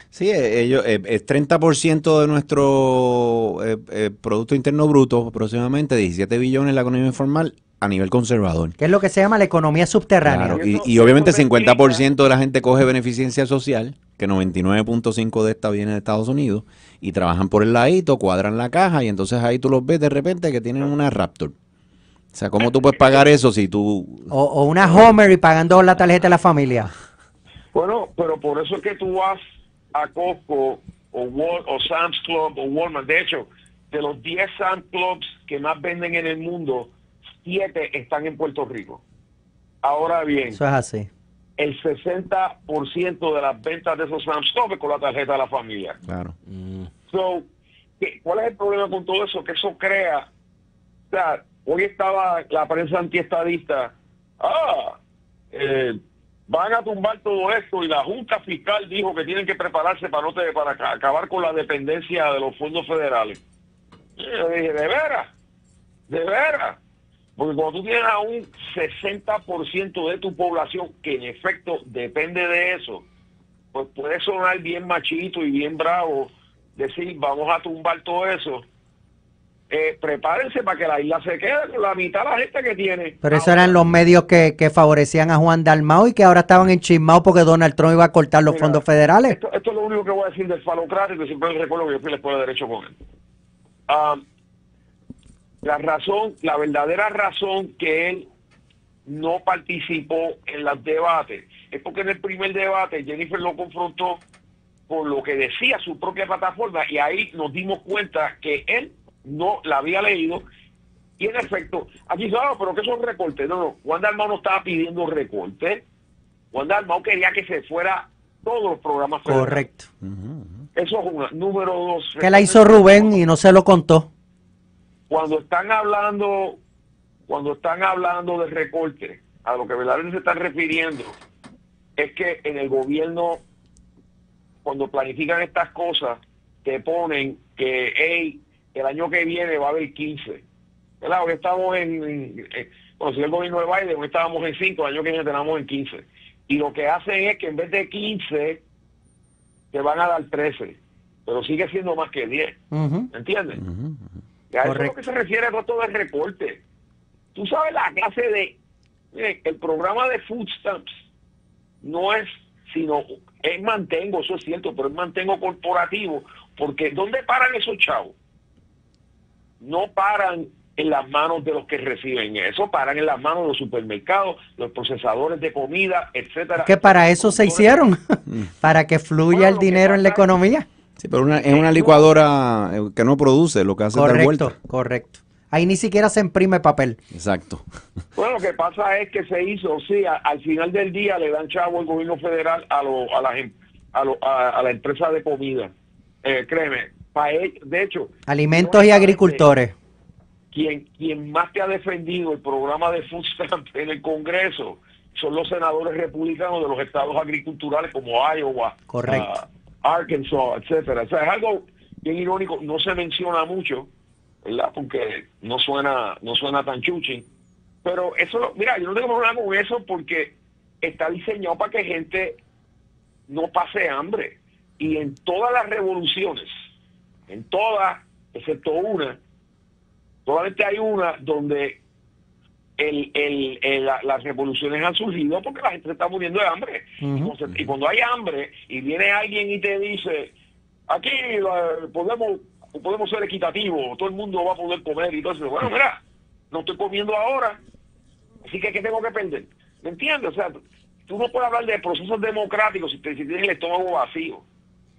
Sí, ellos, es 30% de nuestro Producto Interno Bruto, aproximadamente 17 billones la economía informal a nivel conservador. Que es lo que se llama la economía subterránea. Claro, Y eso- y obviamente eso 50% de la gente coge beneficencia social, que 99.5 de esta viene de Estados Unidos, y trabajan por el ladito, cuadran la caja, y entonces ahí tú los ves de repente que tienen una Raptor. O sea, ¿cómo tú puedes pagar eso si tú... O una Homer y pagando la tarjeta de la familia. Bueno, pero por eso es que tú vas a Costco o Sam's Club o Walmart. De hecho, de los 10 Sam's Clubs que más venden en el mundo, 7 están en Puerto Rico. Ahora bien, Eso es así. el 60% de las ventas de esos Sam's Club es con la tarjeta de la familia. Claro. So, ¿cuál es el problema con todo eso? Que eso crea... O sea, hoy estaba la prensa antiestadista. Van a tumbar todo esto y la Junta Fiscal dijo que tienen que prepararse para acabar con la dependencia de los fondos federales. Y yo dije, ¿de veras? ¿De veras? Porque cuando tú tienes a un 60% de tu población que en efecto depende de eso, pues puede sonar bien machito y bien bravo decir, vamos a tumbar todo eso. Prepárense para que la isla se quede con la mitad de la gente que tiene. Pero esos Ahora, eran los medios que favorecían a Juan Dalmau y que ahora estaban enchismados porque Donald Trump iba a cortar los mira, fondos federales. Esto es lo único que voy a decir del falocrático, y siempre les recuerdo que yo fui a la escuela de Derecho con él. La verdadera razón que él no participó en los debates es porque en el primer debate Jennifer lo confrontó con lo que decía su propia plataforma y ahí nos dimos cuenta que él no la había leído y en efecto, aquí dice, pero ¿qué son recortes? No, Juan Dalmau no estaba pidiendo recortes. Juan Dalmau quería que se fuera todos los programas federales. Correcto. Eso es una. Número 2. Que la hizo Rubén y no se lo contó. Cuando están hablando de recorte, a lo que verdaderamente se están refiriendo es que en el gobierno, cuando planifican estas cosas, te ponen que el año que viene va a haber 15. ¿Verdad? Hoy estamos cuando sigue el gobierno de Biden, hoy estábamos en 5, el año que viene tenemos en 15. Y lo que hacen es que en vez de 15, te van a dar 13. Pero sigue siendo más que 10. Ujú. ¿Entiendes? A eso es lo que se refiere a todo el recorte. Tú sabes la clase de... el programa de food stamps no es sino... Es mantengo, eso es cierto, pero es mantengo corporativo. Porque ¿dónde paran esos chavos? No paran en las manos de los que reciben eso, paran en las manos de los supermercados, los procesadores de comida, etcétera. Que para eso se hicieron, para que fluya Bueno, el lo que dinero en la pasa es- economía. Sí, pero es una licuadora que no produce, lo que hace es dar Correcto, vuelta. correcto. Ahí ni siquiera se imprime papel. Exacto. Bueno, lo que pasa es que se hizo, sí, al final del día le dan chavo el gobierno federal a la empresa de comida. Créeme, de hecho... Alimentos y agricultores. Quien más te ha defendido el programa de food stamp en el Congreso son los senadores republicanos de los estados agriculturales como Iowa, Correcto. Arkansas, etcétera. O sea, es algo bien irónico, no se menciona mucho, ¿verdad? Porque no suena tan chuchi. Pero eso, mira, yo no tengo problema con eso porque está diseñado para que gente no pase hambre. Y en todas las revoluciones, en todas, excepto una, solamente hay una donde las revoluciones han surgido porque la gente se está muriendo de hambre. Ujú. Y cuando hay hambre y viene alguien y te dice, aquí podemos ser equitativos, todo el mundo va a poder comer y todo eso. Bueno, mira, no estoy comiendo ahora, así que ¿qué tengo que perder? ¿Me entiendes? O sea, tú no puedes hablar de procesos democráticos si tienes el estómago vacío.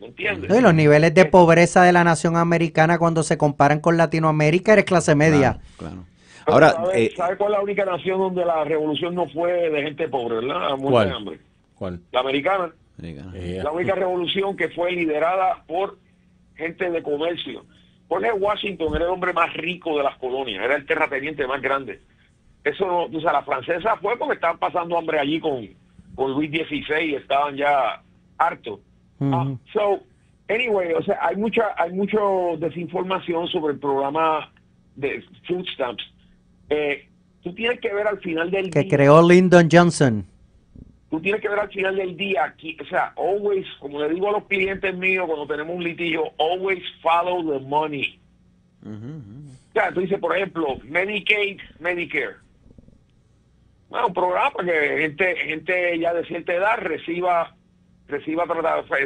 ¿Me entiendes? No, y los niveles de pobreza de la nación americana cuando se comparan con Latinoamérica eres clase media. Claro. Pero Ahora, ¿sabes cuál es la única nación donde la revolución no fue de gente pobre, verdad? Muerte ¿Cuál? de hambre. ¿Cuál? La americana. Yeah. La única revolución que fue liderada por gente de comercio. Jorge Washington era el hombre más rico de las colonias, era el terrateniente más grande. Eso no, o sea, la francesa fue porque estaban pasando hambre allí con Luis XVI y estaban ya hartos. So, anyway, o sea, hay mucho desinformación sobre el programa de food stamps. Tú tienes que ver al final del Que día. creó Lyndon Johnson. Tú tienes que ver al final del día, o sea, always, como le digo a los clientes míos cuando tenemos un litigio, always follow the money. O sea, tú dices, por ejemplo, Medicaid, Medicare. Bueno, un programa para que gente ya de cierta edad reciba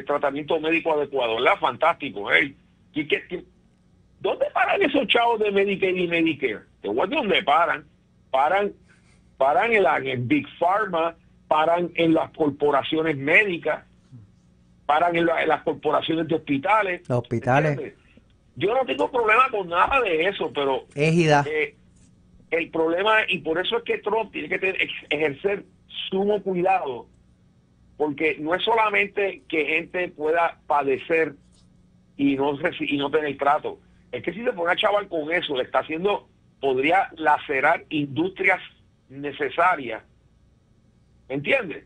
tratamiento médico adecuado, ¿verdad? Fantástico, ¿eh? ¿Dónde paran esos chavos de Medicaid y Medicare? Te voy a decir dónde paran. Paran en el Big Pharma, paran en las corporaciones médicas, paran en las corporaciones de hospitales. Los hospitales. ¿Entiendes? Yo no tengo problema con nada de eso, pero Égida. el problema, y por eso es que Trump tiene que ejercer sumo cuidado, porque no es solamente que gente pueda padecer y no tener trato, es que si se pone a chaval con eso, podría lacerar industrias necesarias. ¿Entiendes?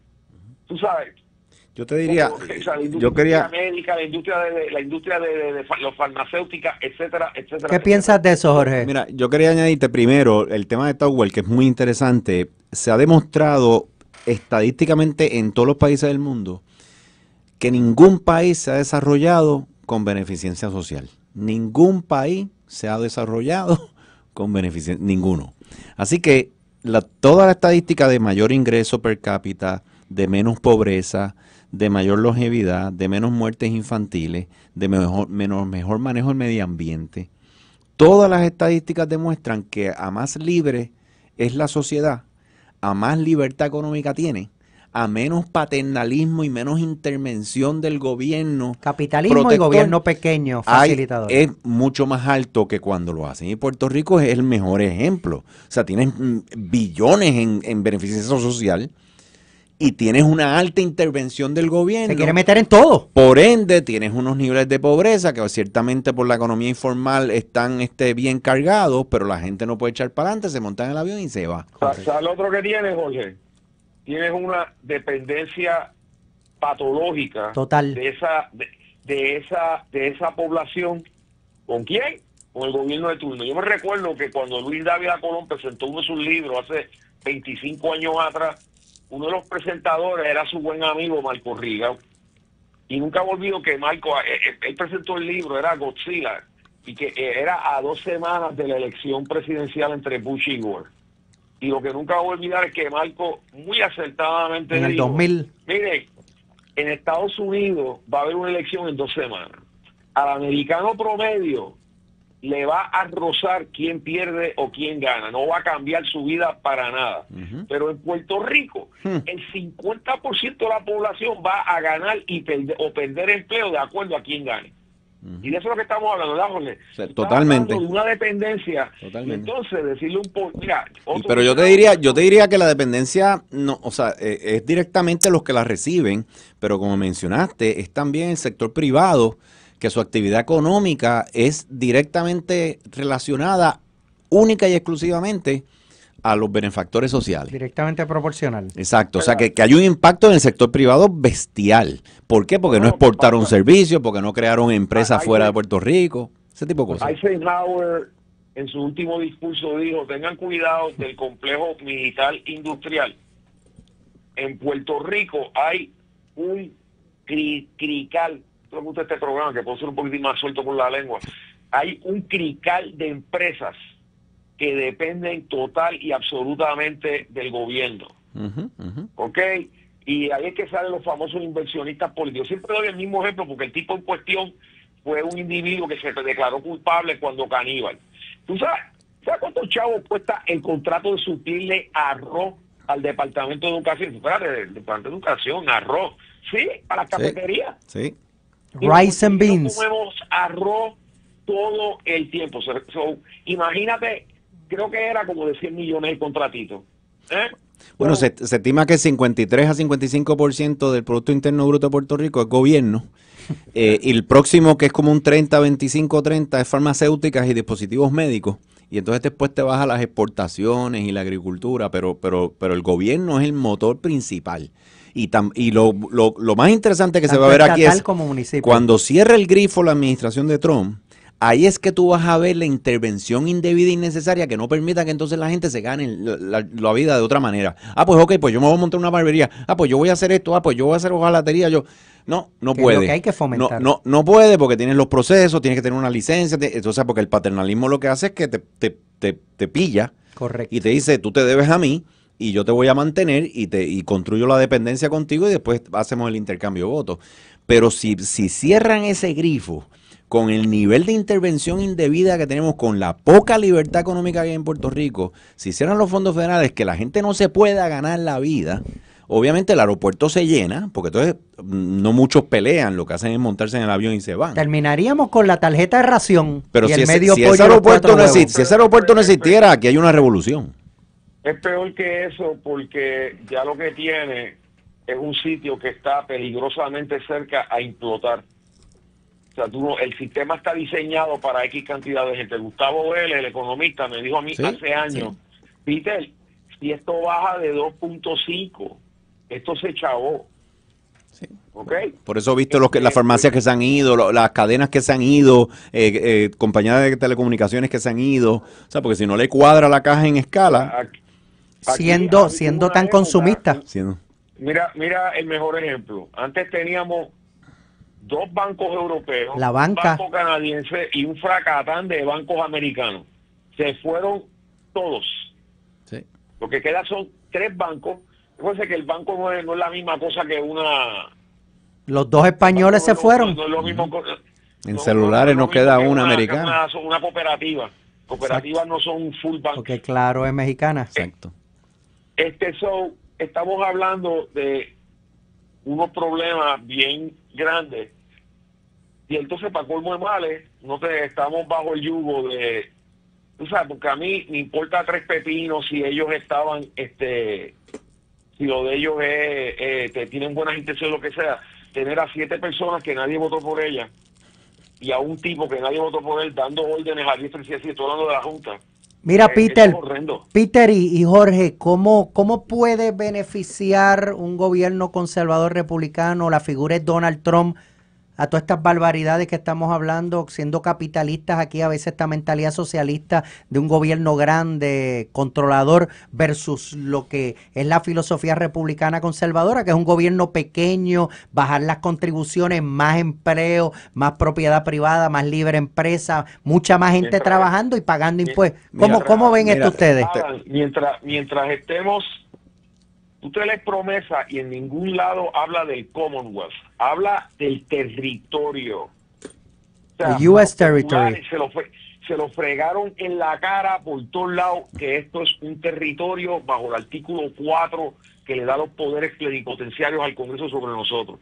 Tú sabes. yo te diría, La industria médica, la industria de las farmacéuticas, etcétera, etcétera. ¿Qué piensas de eso, Jorge? Mira, yo quería añadirte primero el tema de Towell, que es muy interesante. Se ha demostrado estadísticamente en todos los países del mundo que ningún país se ha desarrollado con beneficencia social. Ningún país se ha desarrollado con beneficencia, ninguno. Así que toda la estadística de mayor ingreso per cápita, de menos pobreza, de mayor longevidad, de menos muertes infantiles, de mejor manejo del medio ambiente, todas las estadísticas demuestran que a más libre es la sociedad, a más libertad económica tiene, a menos paternalismo y menos intervención del gobierno. Capitalismo protector, y gobierno pequeño, facilitador. Es mucho más alto que cuando lo hacen. Y Puerto Rico es el mejor ejemplo. O sea, tienes billones en beneficencia social y tienes una alta intervención del gobierno. Se quiere meter en todo. Por ende, tienes unos niveles de pobreza que ciertamente por la economía informal están bien cargados, pero la gente no puede echar para adelante, se monta en el avión y se va. ¿Sabes lo otro que tienes, Jorge? Tienes una dependencia patológica total de esa población. ¿Con quién? Con el gobierno de turno. Yo me recuerdo que cuando Luis Dávila Colón presentó uno de sus libros hace 25 años atrás, uno de los presentadores era su buen amigo Marco Rigau. Y nunca me olvido que Marco, él presentó el libro, era Godzilla, y que era a 2 semanas de la elección presidencial entre Bush y Gore. Y lo que nunca voy a olvidar es que Marco muy acertadamente en el dijo, 2000. Mire, en Estados Unidos va a haber una elección en 2 semanas. Al americano promedio le va a rozar quién pierde o quién gana. No va a cambiar su vida para nada. Pero en Puerto Rico, el 50% de la población va a ganar y perder empleo de acuerdo a quién gane. Y de eso es lo que estamos hablando, ¿verdad, Jorge? O sea, totalmente. De una dependencia. Totalmente. Entonces, decirle un poco, mira, pero yo te diría que la dependencia no, o sea, es directamente los que la reciben, pero como mencionaste, es también el sector privado, que su actividad económica es directamente relacionada única y exclusivamente a los benefactores sociales. Directamente proporcional. Exacto, o sea que hay un impacto en el sector privado bestial. ¿Por qué? Porque no exportaron servicios, porque no crearon empresas fuera de Puerto Rico, ese tipo de cosas. Eisenhower en su último discurso dijo, tengan cuidado del complejo militar industrial. En Puerto Rico hay un crical, me gusta este programa que puedo ser un poquitín más suelto con la lengua, hay un crical de empresas que dependen total y absolutamente del gobierno. ¿Ok? Y ahí es que salen los famosos inversionistas políticos. Siempre doy el mismo ejemplo porque el tipo en cuestión fue un individuo que se declaró culpable cuando caníbal. ¿Tú sabes cuántos chavos cuesta el contrato de suplirle arroz al Departamento de Educación, espérate, el Departamento de Educación, arroz, sí, a las cafeterías. Sí. Rice and beans. Comemos arroz todo el tiempo. Imagínate, creo que era como de 100 millones el contratito. Bueno, se estima que 53 a 55% del Producto Interno Bruto de Puerto Rico es gobierno. Y el próximo, que es como un 30, 25, 30, es farmacéuticas y dispositivos médicos. Y entonces después te vas a las exportaciones y la agricultura, pero el gobierno es el motor principal. Y lo más interesante que se va a ver aquí es cuando cierra el grifo la administración de Trump, ahí es que tú vas a ver la intervención indebida e innecesaria que no permita que entonces la gente se gane la vida de otra manera. Pues ok, pues yo me voy a montar una barbería. Pues yo voy a hacer esto. Pues yo voy a hacer hojalatería. No puede. Es lo que hay que fomentar. No puede porque tienes los procesos, tienes que tener una licencia. Entonces, porque el paternalismo lo que hace es que te pilla. Correcto. Y te dice, tú te debes a mí y yo te voy a mantener y construyo la dependencia contigo y después hacemos el intercambio de votos. Pero si cierran ese grifo con el nivel de intervención indebida que tenemos, con la poca libertad económica que hay en Puerto Rico, si cierran los fondos federales, que la gente no se pueda ganar la vida, obviamente el aeropuerto se llena, porque entonces no muchos pelean, lo que hacen es montarse en el avión y se van. Terminaríamos con la tarjeta de ración. Pero y si el medio ese pollo aeropuerto si ese aeropuerto no existiera, aquí hay una revolución. Es peor que eso, porque ya lo que tiene es un sitio que está peligrosamente cerca a implotar. O sea, el sistema está diseñado para X cantidad de gente. Gustavo Vélez, el economista, me dijo a mí hace años, Peter, si esto baja de 2.5, esto se chavó. Sí. ¿Okay? Por eso he visto las farmacias que se han ido, las cadenas que se han ido, compañías de telecomunicaciones que se han ido. O sea, porque si no le cuadra la caja en escala. Siendo tan consumista. Mira el mejor ejemplo. Antes teníamos 2 bancos europeos, la banca, un banco canadiense y un fracatán de bancos americanos. Se fueron todos. Sí. Lo que queda son 3 bancos. Recuerden que el banco no es la misma cosa que una... Los 2 españoles se fueron. No es lo mismo. En celulares no queda una americana. Una cooperativa. Cooperativas no son full bank. Porque claro, es mexicana. Exacto. Estamos hablando de unos problemas bien grandes. Y entonces, para colmo de males, estamos bajo el yugo de... Tú sabes, porque a mí me importa 3 pepinos si ellos estaban... si lo de ellos es... tienen buenas intenciones, lo que sea. Tener a 7 personas que nadie votó por ellas y a un tipo que nadie votó por él dando órdenes a diestra y siniestra, estoy hablando de la Junta. Mira, Peter y Jorge, ¿cómo puede beneficiar un gobierno conservador republicano, la figura de Donald Trump, a todas estas barbaridades que estamos hablando, siendo capitalistas aquí, a veces esta mentalidad socialista de un gobierno grande, controlador, versus lo que es la filosofía republicana conservadora, que es un gobierno pequeño, bajar las contribuciones, más empleo, más propiedad privada, más libre empresa, mucha más gente trabajando y pagando impuestos? ¿Cómo ven esto ustedes? Mientras estemos... Usted lees promesa y en ningún lado habla del Commonwealth, habla del territorio. O sea, the U.S. territory. Se lo fregaron en la cara por todos lados que esto es un territorio bajo el artículo 4 que le da los poderes plenipotenciarios al Congreso sobre nosotros.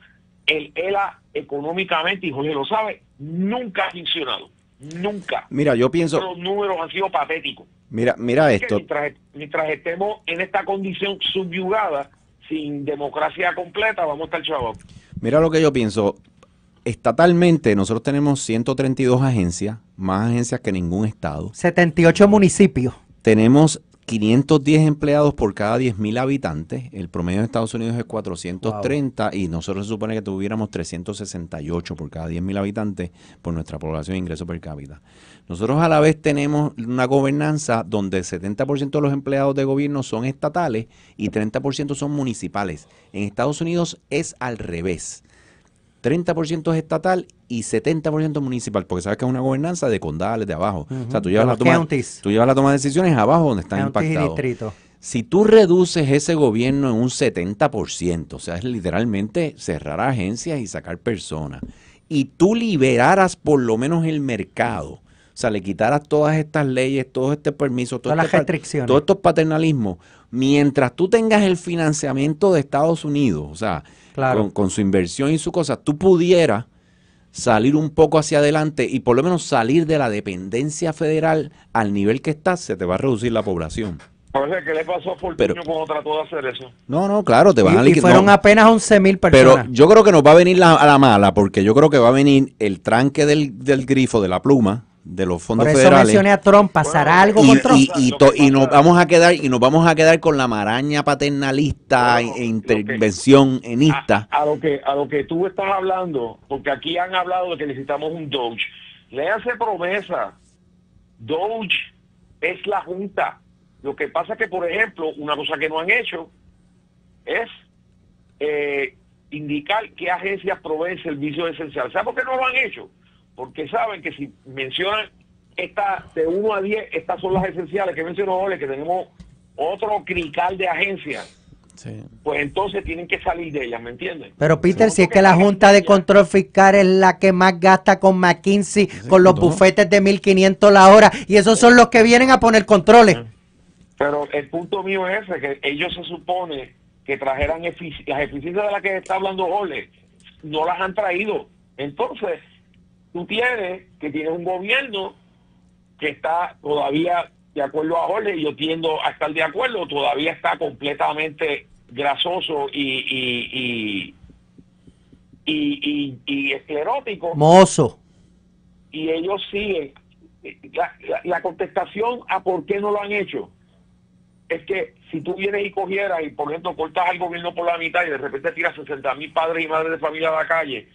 El ELA económicamente, y Jorge lo sabe, nunca ha funcionado. Nunca. Mira, yo pienso... Los números han sido patéticos. Mira esto. Mientras estemos en esta condición subyugada, sin democracia completa, vamos a estar chavos. Mira lo que yo pienso. Estatalmente, nosotros tenemos 132 agencias, más agencias que ningún estado. 78 municipios. Tenemos 510 empleados por cada 10.000 habitantes. El promedio de Estados Unidos es 430 y nosotros se supone que tuviéramos 368 por cada 10.000 habitantes por nuestra población de ingreso per cápita. Nosotros a la vez tenemos una gobernanza donde el 70% de los empleados de gobierno son estatales y 30% son municipales. En Estados Unidos es al revés. 30% es estatal y 70% municipal, porque sabes que es una gobernanza de condales, de abajo. O sea, tú llevas la toma de decisiones abajo donde están impactados. Si tú reduces ese gobierno en un 70%, o sea, es literalmente cerrar agencias y sacar personas, y tú liberaras por lo menos el mercado, sea, le quitaras todas estas leyes, todos estos permisos, Todas las restricciones. todos estos paternalismos, mientras tú tengas el financiamiento de Estados Unidos, o sea, Claro. con su inversión y su cosa, tú pudieras salir un poco hacia adelante y por lo menos salir de la dependencia federal al nivel que estás, se te va a reducir la población. Por eso, ¿qué le pasó a Fortuño Pero- cuando trató de hacer eso? No, claro, te van a Y liquidar. fueron apenas 11,000 Pero personas. yo creo que nos va a venir a la mala, porque yo creo que va a venir el tranque del grifo, de la pluma, de los fondos Por eso federales. mencioné a Trump. ¿Pasará Bueno, algo con Trump? Y nos vamos a quedar con la maraña paternalista Bueno, e intervención enista. A lo que tú estás hablando, porque aquí han hablado de que necesitamos un Doge. Léase promesa. Doge es la Junta. Lo que pasa es que, por ejemplo, una cosa que no han hecho es indicar qué agencias proveen servicios esenciales. ¿Sabes por qué no lo han hecho? Porque saben que si mencionan de 1 a 10, estas son las esenciales que mencionó Ole, que tenemos otro crical de agencias, pues entonces tienen que salir de ellas, ¿me entienden? Pero Peter, No, si es porque que la pagan Junta de ellas. Control Fiscal es la que más gasta con McKinsey, con los bufetes de 1,500 la hora, y esos son los que vienen a poner controles. Pero el punto mío es ese, que ellos se supone que trajeran las eficiencias de las que está hablando Ole, no las han traído. Entonces, tú tienes un gobierno que está todavía, de acuerdo a Ole, y yo tiendo a estar de acuerdo, todavía está completamente grasoso y esclerótico, Mozo. y ellos siguen. La contestación a por qué no lo han hecho es que si tú vienes y cogieras y, por ejemplo, cortas al gobierno por la mitad y de repente tiras 60,000 padres y madres de familia a la calle,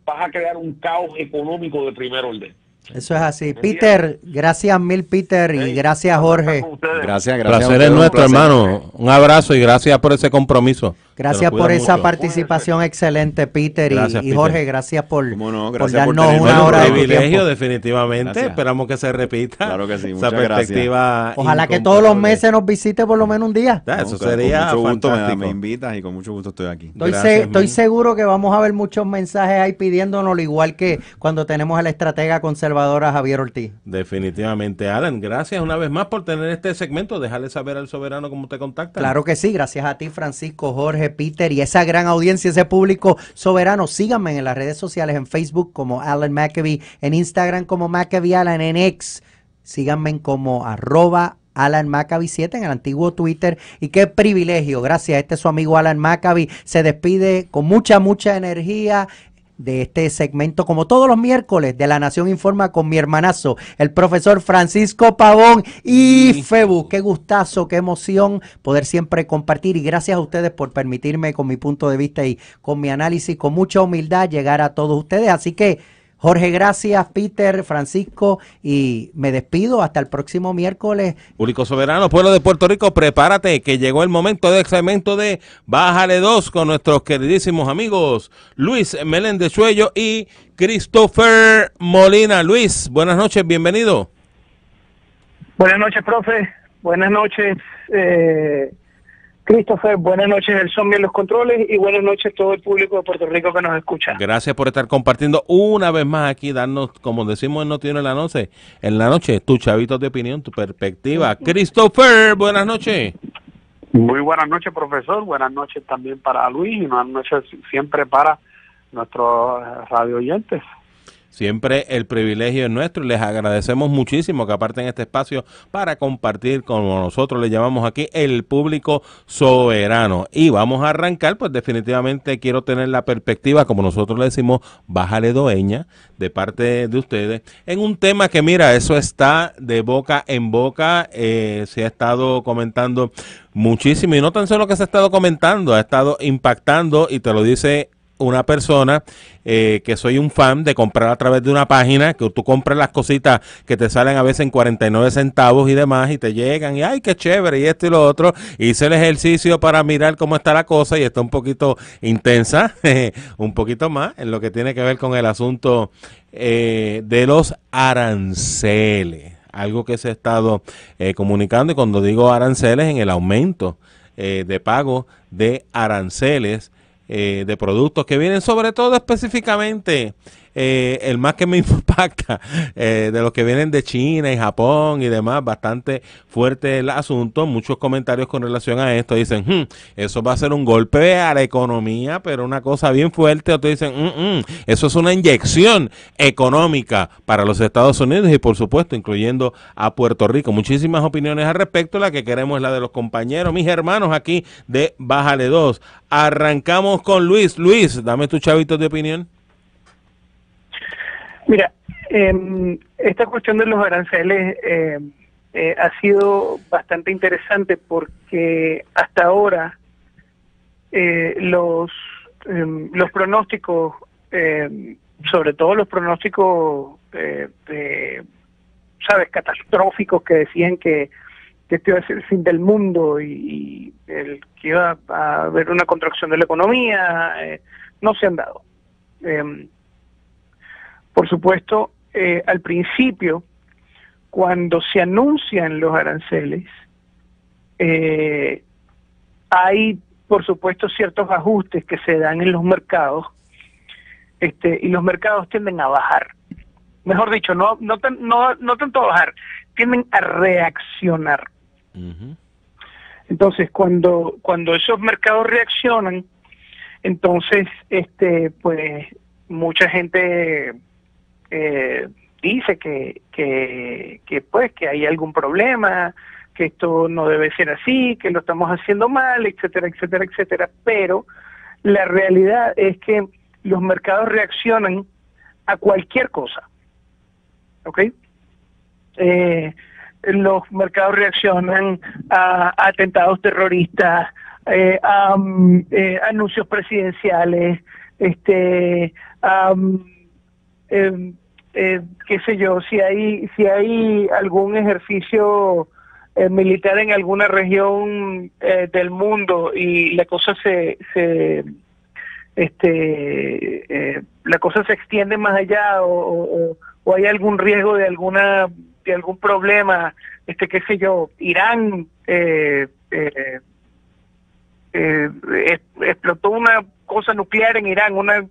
vas a crear un caos económico de primer orden. Eso es así. ¿Entiendes? Peter, gracias mil, Peter, y Hey, gracias, Jorge. con ustedes. Gracias, El gracias. placer a es ustedes, un nuestro, placer. hermano. Un abrazo y gracias por ese compromiso. Gracias Se nos por cuida esa mucho. participación excelente, Peter. Gracias, y Peter. Jorge, gracias por, Cómo no, por gracias por darnos tenerme. una Bueno, hora un de tu privilegio, tiempo. definitivamente. Gracias. Esperamos que se repita. Claro que sí, Esa muchas gracias. perspectiva. Ojalá que todos los incomparable. meses nos visite por lo menos un día. Ya, No, eso claro, sería con mucho gusto fantástico. me invitas y con mucho gusto estoy aquí. Estoy Gracias, seguro que vamos a ver muchos mensajes ahí pidiéndonos, igual que cuando tenemos a la estratega conservadora Javier Ortiz. Definitivamente, Alan. Gracias una vez más por tener este segmento. Dejarle saber al soberano cómo te contacta. Claro que sí, gracias a ti, Francisco, Jorge, Peter y esa gran audiencia, ese público soberano. Síganme en las redes sociales, en Facebook como Alan McAbee, en Instagram como McAbee Alan, en X. Síganme como @Alan Maccabi 7 en el antiguo Twitter. Y qué privilegio, gracias. Este es su amigo Alan Maccabi. Se despide con mucha energía de este segmento, como todos los miércoles, de La Nación Informa con mi hermanazo, el profesor Francisco Pavón y Febu. Qué gustazo, qué emoción poder siempre compartir, y gracias a ustedes por permitirme con mi punto de vista y con mi análisis, con mucha humildad, llegar a todos ustedes. Así que, Jorge, gracias, Peter, Francisco, y me despido hasta el próximo miércoles. Público soberano, pueblo de Puerto Rico, prepárate que llegó el momento del segmento de Bájale 2 con nuestros queridísimos amigos Luis Meléndez Suello y Christopher Molina. Luis, buenas noches, bienvenido. Buenas noches, profe. Buenas noches, Christopher. Buenas noches, el zombie en los controles. Y buenas noches a todo el público de Puerto Rico que nos escucha. Gracias por estar compartiendo una vez más aquí, darnos, como decimos en Noticiero en la noche, tu chavito de opinión, tu perspectiva. Christopher, buenas noches. Muy buenas noches, profesor. Buenas noches también para Luis y buenas noches siempre para nuestros radio oyentes. Siempre el privilegio es nuestro y les agradecemos muchísimo que aparten este espacio para compartir, como nosotros le llamamos aquí, el público soberano. Y vamos a arrancar, pues definitivamente quiero tener la perspectiva, como nosotros le decimos, bájale doeña, de parte de ustedes, en un tema que, mira, eso está de boca en boca, se ha estado comentando muchísimo, y no tan solo que se ha estado comentando, ha estado impactando, y te lo dice una persona que soy un fan de comprar a través de una página, que tú compras las cositas que te salen a veces en 49 centavos y demás, y te llegan, y ay, qué chévere, y esto y lo otro. Hice el ejercicio para mirar cómo está la cosa, y está un poquito intensa, un poquito más, en lo que tiene que ver con el asunto de los aranceles. Algo que se ha estado comunicando, y cuando digo aranceles, en el aumento de pago de aranceles de productos que vienen sobre todo específicamente el más que me impacta, de los que vienen de China y Japón y demás, bastante fuerte el asunto. Muchos comentarios con relación a esto dicen, eso va a ser un golpe a la economía, pero una cosa bien fuerte. Otros dicen, eso es una inyección económica para los Estados Unidos y por supuesto incluyendo a Puerto Rico. Muchísimas opiniones al respecto. La que queremos es la de los compañeros, mis hermanos aquí de Bájale 2. Arrancamos con Luis. Luis, dame tu chavito de opinión. Mira, esta cuestión de los aranceles ha sido bastante interesante porque hasta ahora los pronósticos, sobre todo los pronósticos sabes, catastróficos que decían que este iba a ser el fin del mundo y que iba a haber una contracción de la economía, no se han dado. Por supuesto, al principio, cuando se anuncian los aranceles, hay, por supuesto, ciertos ajustes que se dan en los mercados, y los mercados tienden a bajar. Mejor dicho, no tanto a bajar, tienden a reaccionar. Entonces, cuando esos mercados reaccionan, entonces, pues, mucha gente dice que pues que hay algún problema, que esto no debe ser así, que lo estamos haciendo mal, etcétera, etcétera, etcétera. Pero la realidad es que los mercados reaccionan a cualquier cosa, ¿ok? Los mercados reaccionan a atentados terroristas, a anuncios presidenciales, qué sé yo, si hay algún ejercicio militar en alguna región del mundo y la cosa la cosa se extiende más allá o hay algún riesgo de algún problema, qué sé yo, Irán explotó una cosa nuclear en Irán, una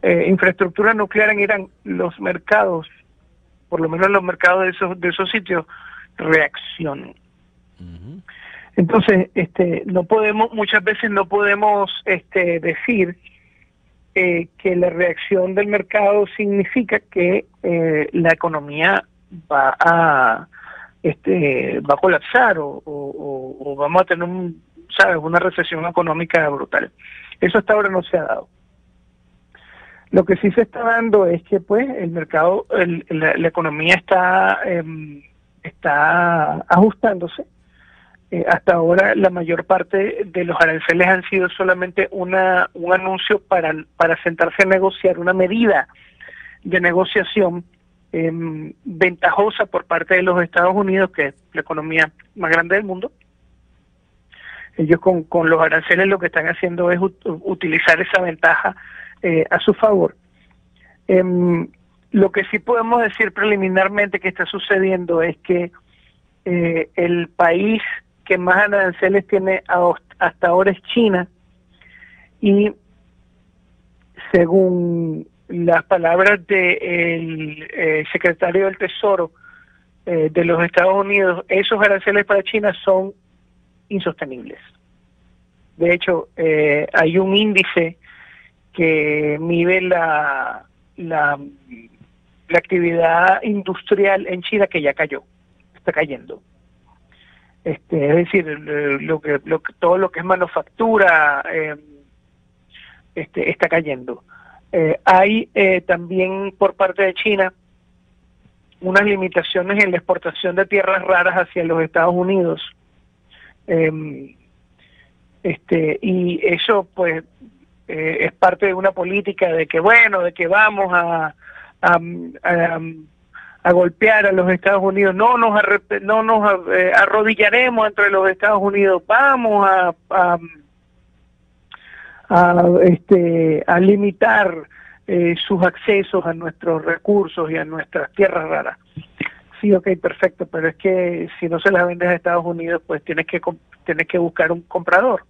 infraestructura nuclear en Irán, los mercados, por lo menos los mercados de esos sitios, reaccionan. Entonces, muchas veces no podemos decir que la reacción del mercado significa que la economía va a colapsar o vamos a tener una recesión económica brutal. Eso hasta ahora no se ha dado. Lo que sí se está dando es que pues el mercado, la economía está ajustándose. Hasta ahora la mayor parte de los aranceles han sido solamente un anuncio para sentarse a negociar una medida de negociación ventajosa por parte de los Estados Unidos, que es la economía más grande del mundo. Ellos con los aranceles lo que están haciendo es utilizar esa ventaja a su favor. Lo que sí podemos decir preliminarmente que está sucediendo es que el país que más aranceles tiene hasta ahora es China, y según las palabras del secretario del Tesoro de los Estados Unidos, esos aranceles para China son insostenibles. De hecho, hay un índice que mide la actividad industrial en China que ya cayó, está cayendo. Es decir, todo lo que es manufactura está cayendo. Hay también por parte de China unas limitaciones en la exportación de tierras raras hacia los Estados Unidos. Y eso pues es parte de una política de que vamos a golpear a los Estados Unidos, no nos arrodillaremos entre los Estados Unidos, vamos a limitar sus accesos a nuestros recursos y a nuestras tierras raras. Sí, ok, perfecto, pero es que si no se las vendes a Estados Unidos, pues tienes que buscar un comprador.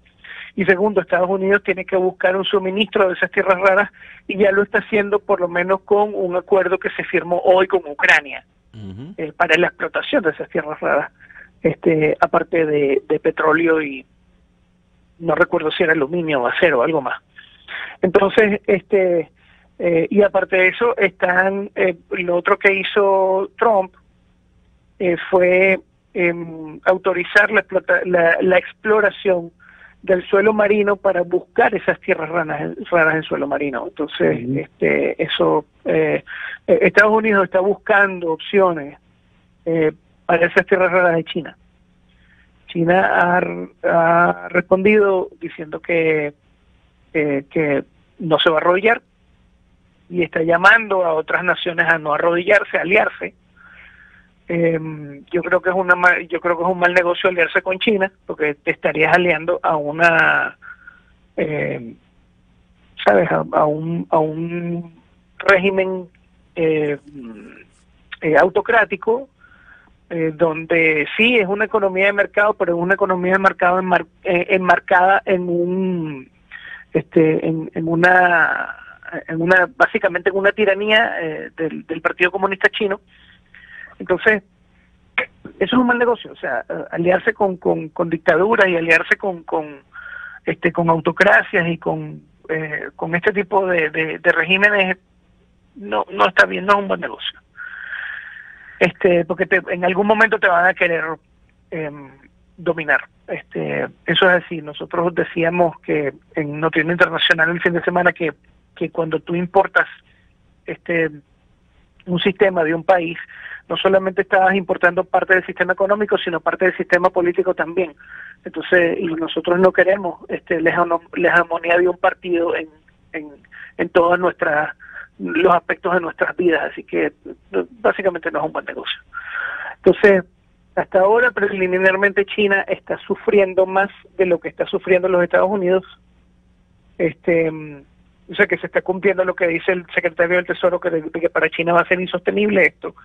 Y segundo, Estados Unidos tiene que buscar un suministro de esas tierras raras y ya lo está haciendo por lo menos con un acuerdo que se firmó hoy con Ucrania para la explotación de esas tierras raras, aparte de petróleo y no recuerdo si era aluminio o acero o algo más. Entonces, y aparte de eso, lo otro que hizo Trump fue autorizar la exploración del suelo marino para buscar esas tierras raras en suelo marino. Entonces, Estados Unidos está buscando opciones para esas tierras raras de China. China ha respondido diciendo que no se va a arrodillar y está llamando a otras naciones a no arrodillarse, a aliarse. Yo creo que es un mal negocio aliarse con China, porque te estarías aliando a una sabes, a un régimen autocrático, donde sí es una economía de mercado, pero es una economía de mercado enmarcada básicamente en una tiranía del Partido Comunista Chino. Entonces, eso es un mal negocio, o sea, aliarse con dictaduras y aliarse con autocracias y con este tipo de regímenes no está bien, no es un buen negocio. Porque en algún momento te van a querer dominar. Eso es así. Nosotros decíamos que en Noticiero Internacional el fin de semana que cuando tú importas un sistema de un país, no solamente estabas importando parte del sistema económico, sino parte del sistema político también. Entonces, y nosotros no queremos la hegemonía de un partido en todas los aspectos de nuestras vidas, así que básicamente no es un buen negocio. Entonces, hasta ahora preliminarmente China está sufriendo más de lo que está sufriendo los Estados Unidos. O sea que se está cumpliendo lo que dice el secretario del Tesoro, que para China va a ser insostenible esto.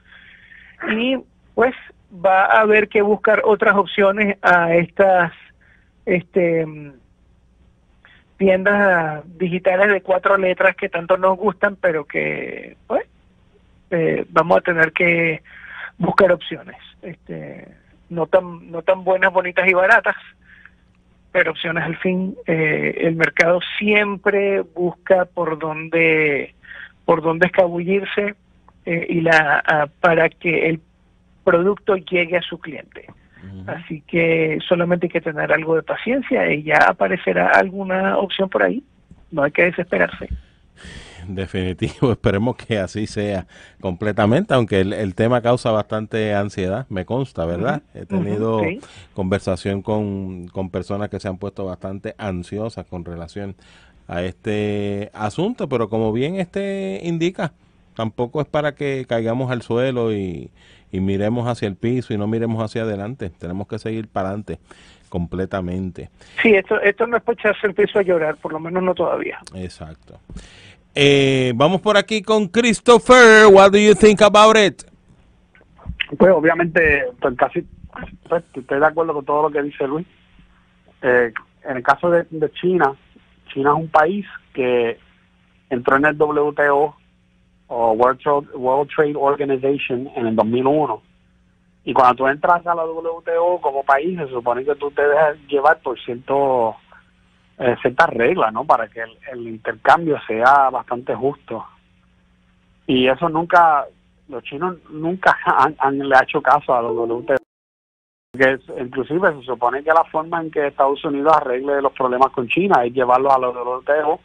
Y pues va a haber que buscar otras opciones a estas tiendas digitales de 4 letras que tanto nos gustan, pero que pues vamos a tener que buscar opciones, no tan buenas, bonitas y baratas, pero opciones al fin. El mercado siempre busca por dónde escabullirse para que el producto llegue a su cliente. Así que solamente hay que tener algo de paciencia y ya aparecerá alguna opción por ahí. No hay que desesperarse. Definitivo, esperemos que así sea completamente, aunque el tema causa bastante ansiedad, me consta, ¿verdad? He tenido conversación con personas que se han puesto bastante ansiosas con relación a este asunto, pero como bien indica, tampoco es para que caigamos al suelo y miremos hacia el piso y no miremos hacia adelante. Tenemos que seguir para adelante completamente. Sí, esto no es para echarse el piso a llorar, por lo menos no todavía. Exacto. Vamos por aquí con Christopher. What do you think about it? Pues obviamente, estoy de acuerdo con todo lo que dice Luis. En el caso de China, China es un país que entró en el WTO o World Trade Organization en el 2001. Y cuando tú entras a la WTO como país, se supone que tú te dejas llevar por ciertas reglas, ¿no? Para que el intercambio sea bastante justo. Y eso los chinos nunca le han hecho caso a la WTO. Porque inclusive se supone que la forma en que Estados Unidos arregle los problemas con China es llevarlos a la WTO.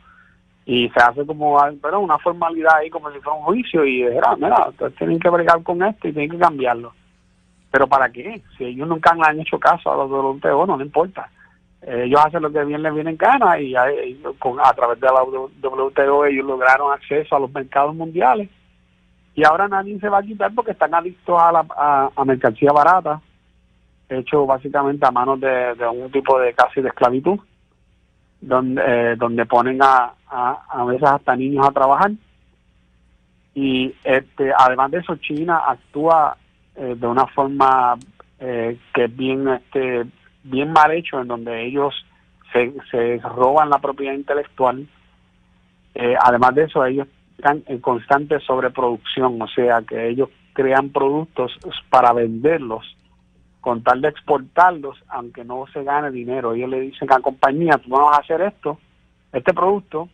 Y se hace como una formalidad ahí, como si fuera un juicio, y mira, ustedes tienen que bregar con esto y tienen que cambiarlo. ¿Pero para qué? Si ellos nunca le han hecho caso a los WTO, no le importa. Ellos hacen lo que bien les viene en gana y a través de la WTO ellos lograron acceso a los mercados mundiales. Y ahora nadie se va a quitar porque están adictos a mercancía barata, hecho básicamente a manos de un tipo de casi de esclavitud, donde ponen a veces hasta niños a trabajar. Y además de eso, China actúa de una forma que es bien mal hecho, en donde ellos se roban la propiedad intelectual. Además de eso, ellos están en constante sobreproducción, o sea que ellos crean productos para venderlos con tal de exportarlos, aunque no se gane dinero. Ellos le dicen a la compañía, tú vamos a hacer este producto,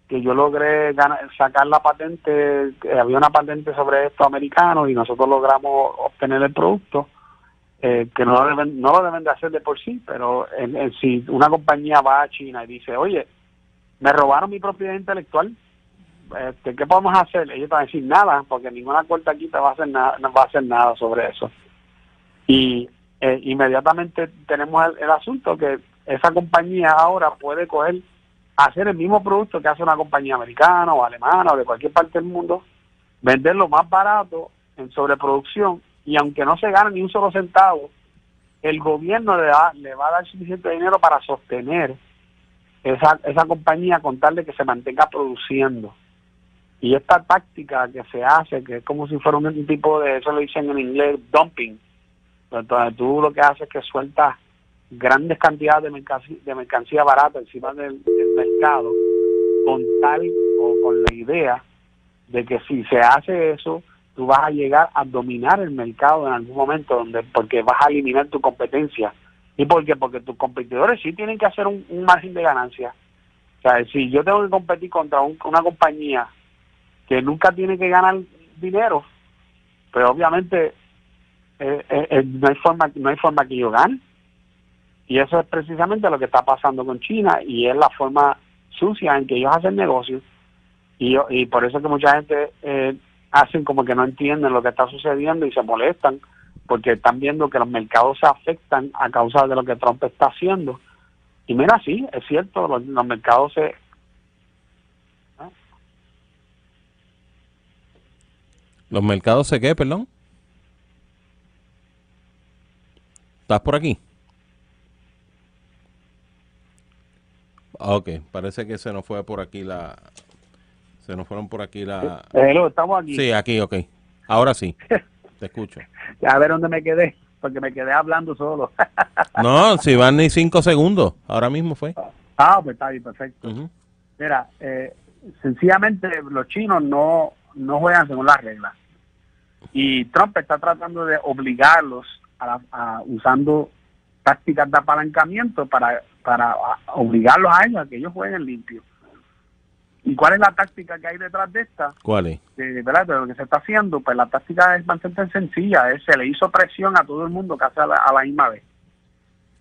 que yo logré sacar la patente, había una patente sobre esto americano y nosotros logramos obtener el producto, que no lo deben de hacer de por sí, pero si una compañía va a China y dice, oye, me robaron mi propiedad intelectual, ¿qué podemos hacer? Ellos van a decir nada, porque ninguna corte aquí te va a hacer nada, no va a hacer nada sobre eso. Y inmediatamente tenemos el asunto que esa compañía ahora puede hacer el mismo producto que hace una compañía americana o alemana o de cualquier parte del mundo, venderlo más barato en sobreproducción, y aunque no se gane ni un solo centavo, el gobierno le va a dar suficiente dinero para sostener esa compañía con tal de que se mantenga produciendo. Y esta táctica que se hace, que es como si fuera un tipo de, eso lo dicen en inglés, dumping, entonces tú lo que haces es que sueltas grandes cantidades de mercancía barata encima del mercado, con tal o con la idea de que si se hace eso, tú vas a llegar a dominar el mercado en algún momento, porque vas a eliminar tu competencia. ¿Y por qué? Porque tus competidores sí tienen que hacer un margen de ganancia. O sea, si yo tengo que competir contra una compañía que nunca tiene que ganar dinero, pues obviamente no hay forma que yo gane. Y eso es precisamente lo que está pasando con China, y es la forma sucia en que ellos hacen negocios, y por eso que mucha gente hacen como que no entienden lo que está sucediendo y se molestan, porque están viendo que los mercados se afectan a causa de lo que Trump está haciendo. Y mira, sí, es cierto, los mercados se... ¿Los mercados se qué, perdón? ¿Estás por aquí? Ok, parece que se nos fue por aquí se nos fueron por aquí estamos aquí. Sí, aquí, ok. Ahora sí, te escucho. A ver dónde me quedé, porque me quedé hablando solo. No, si van ni 5 segundos, ahora mismo fue. Pues está bien, perfecto. Uh-huh. Mira, sencillamente los chinos no juegan según las reglas. Y Trump está tratando de obligarlos usando tácticas de apalancamiento para obligarlos a ellos a que ellos jueguen limpio. ¿Y cuál es la táctica que hay detrás de esta? ¿Cuál es? ¿Verdad? De lo que se está haciendo, pues la táctica es bastante sencilla. Se le hizo presión a todo el mundo casi a la misma vez.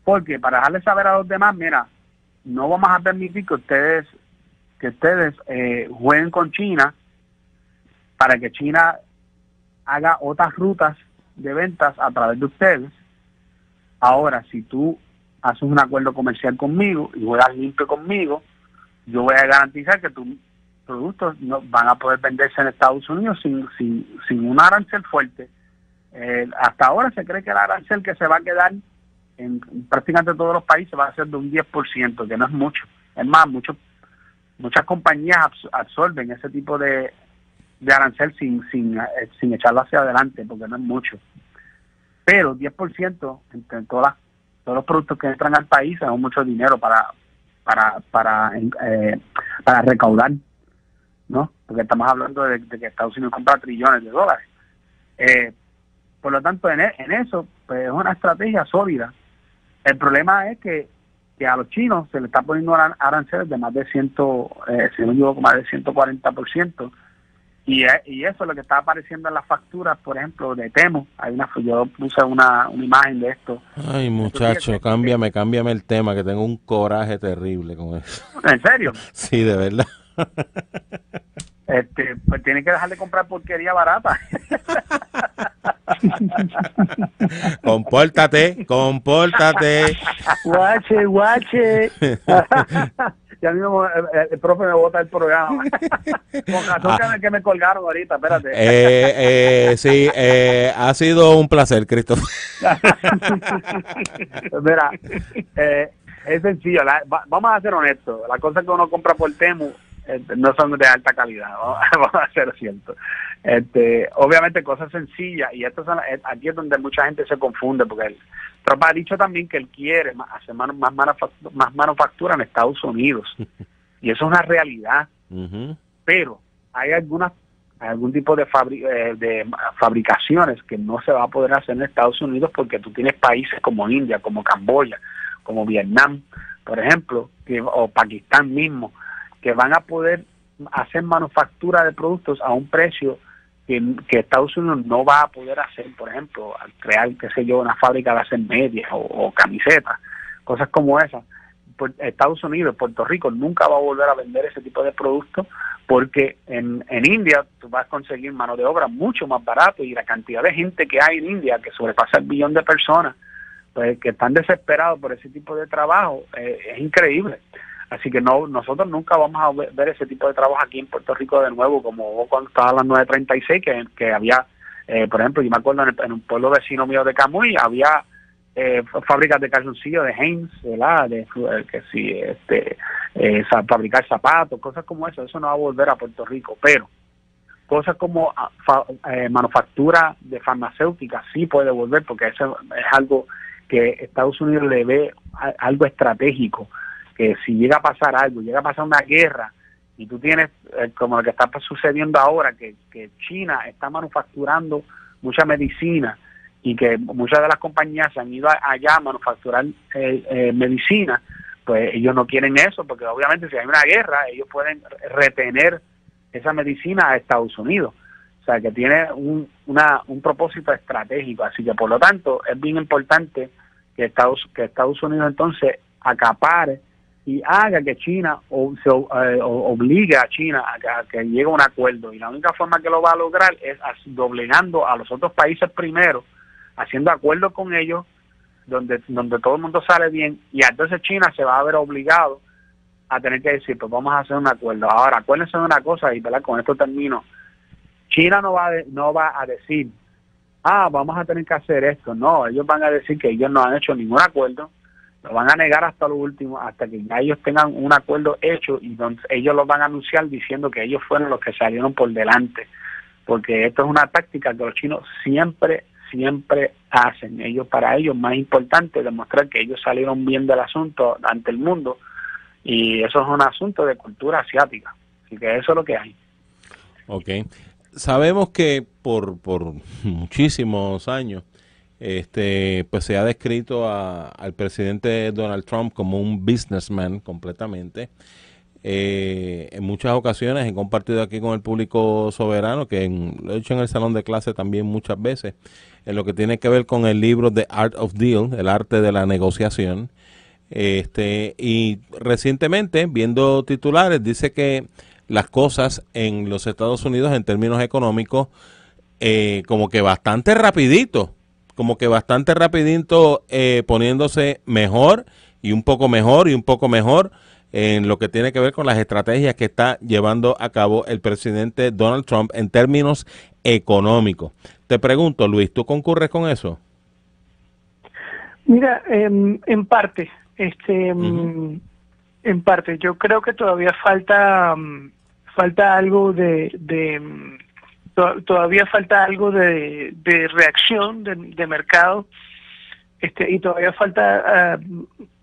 Porque para dejarle saber a los demás, mira, no vamos a permitir que ustedes jueguen con China, para que China haga otras rutas de ventas a través de ustedes. Ahora, si tú haces un acuerdo comercial conmigo y juegas limpio conmigo, yo voy a garantizar que tus productos no van a poder venderse en Estados Unidos sin un arancel fuerte. Hasta ahora se cree que el arancel que se va a quedar en prácticamente todos los países va a ser de un 10%, que no es mucho. Es más, muchas compañías absorben ese tipo de arancel sin echarlo hacia adelante, porque no es mucho. Pero 10% entre todos los productos que entran al país es mucho dinero para recaudar, ¿no? Porque estamos hablando de que Estados Unidos compra trillones de dólares. Por lo tanto, en eso pues es una estrategia sólida. El problema es que a los chinos se le está poniendo aranceles de más de 140%. Y eso es lo que está apareciendo en las facturas, por ejemplo, de Temu. Yo puse una imagen de esto. Ay, muchacho, cámbiame el tema, que tengo un coraje terrible con eso. ¿En serio? Sí, de verdad. Pues tienen que dejar de comprar porquería barata. Compórtate. Guache. Ya mismo el profe me bota el programa. Con razón que me colgaron ahorita, espérate. Sí, ha sido un placer, Christopher. Mira, es sencillo. Vamos a ser honestos. La cosa que uno compra por Temu no son de alta calidad, vamos a ser cierto. Obviamente cosas sencillas, y aquí es donde mucha gente se confunde, porque Trump ha dicho también que él quiere hacer más manufactura en Estados Unidos, y eso es una realidad. Pero hay algún tipo de fabricaciones que no se va a poder hacer en Estados Unidos, porque tú tienes países como India, como Camboya, como Vietnam, por ejemplo, o Pakistán mismo, que van a poder hacer manufactura de productos a un precio que Estados Unidos no va a poder hacer. Por ejemplo, al crear, qué sé yo, una fábrica de hacer medias o camisetas, cosas como esas. Estados Unidos, Puerto Rico nunca va a volver a vender ese tipo de productos, porque en India tú vas a conseguir mano de obra mucho más barato, y la cantidad de gente que hay en India, que sobrepasa el 1 billón de personas, pues que están desesperados por ese tipo de trabajo, es increíble. Así que nosotros nunca vamos a ver ese tipo de trabajo aquí en Puerto Rico de nuevo, como cuando estaba las 936, que había, por ejemplo, yo me acuerdo en un pueblo vecino mío de Camuy, había fábricas de calzoncillos de Hanes, ¿verdad? Fabricar zapatos, cosas como eso no va a volver a Puerto Rico, pero cosas como manufactura de farmacéuticas sí puede volver, porque eso es algo que Estados Unidos le ve algo estratégico, que si llega a pasar algo, llega a pasar una guerra, y tú tienes, como lo que está sucediendo ahora, que China está manufacturando mucha medicina, y que muchas de las compañías se han ido allá a manufacturar medicina, pues ellos no quieren eso, porque obviamente si hay una guerra, ellos pueden retener esa medicina a Estados Unidos. O sea, que tiene un propósito estratégico. Así que, por lo tanto, es bien importante que Estados Unidos entonces acapare y haga que China obligue a China a que llegue a un acuerdo. Y la única forma que lo va a lograr es doblegando a los otros países primero, haciendo acuerdos con ellos, donde todo el mundo sale bien, y entonces China se va a ver obligado a tener que decir, pues vamos a hacer un acuerdo. Ahora, acuérdense de una cosa, y ¿verdad? Con esto termino. China no va a decir, vamos a tener que hacer esto. No, ellos van a decir que ellos no han hecho ningún acuerdo, lo van a negar hasta lo último, hasta que ya ellos tengan un acuerdo hecho, y entonces ellos lo van a anunciar diciendo que ellos fueron los que salieron por delante, porque esto es una táctica que los chinos siempre hacen. Para ellos más importante demostrar que ellos salieron bien del asunto ante el mundo, y eso es un asunto de cultura asiática. Así que eso es lo que hay. Ok. Sabemos que por muchísimos años pues se ha descrito al presidente Donald Trump como un businessman completamente. En muchas ocasiones he compartido aquí con el público soberano, lo he hecho en el salón de clase también muchas veces, en lo que tiene que ver con el libro The Art of Deal, el arte de la negociación. Y recientemente, viendo titulares, dice que las cosas en los Estados Unidos en términos económicos, como que bastante rapidito, poniéndose mejor y un poco mejor en lo que tiene que ver con las estrategias que está llevando a cabo el presidente Donald Trump en términos económicos. Te pregunto, Luis, ¿tú concurres con eso? Mira, en parte, en parte, yo creo que todavía falta algo todavía falta algo de reacción de mercado, y todavía falta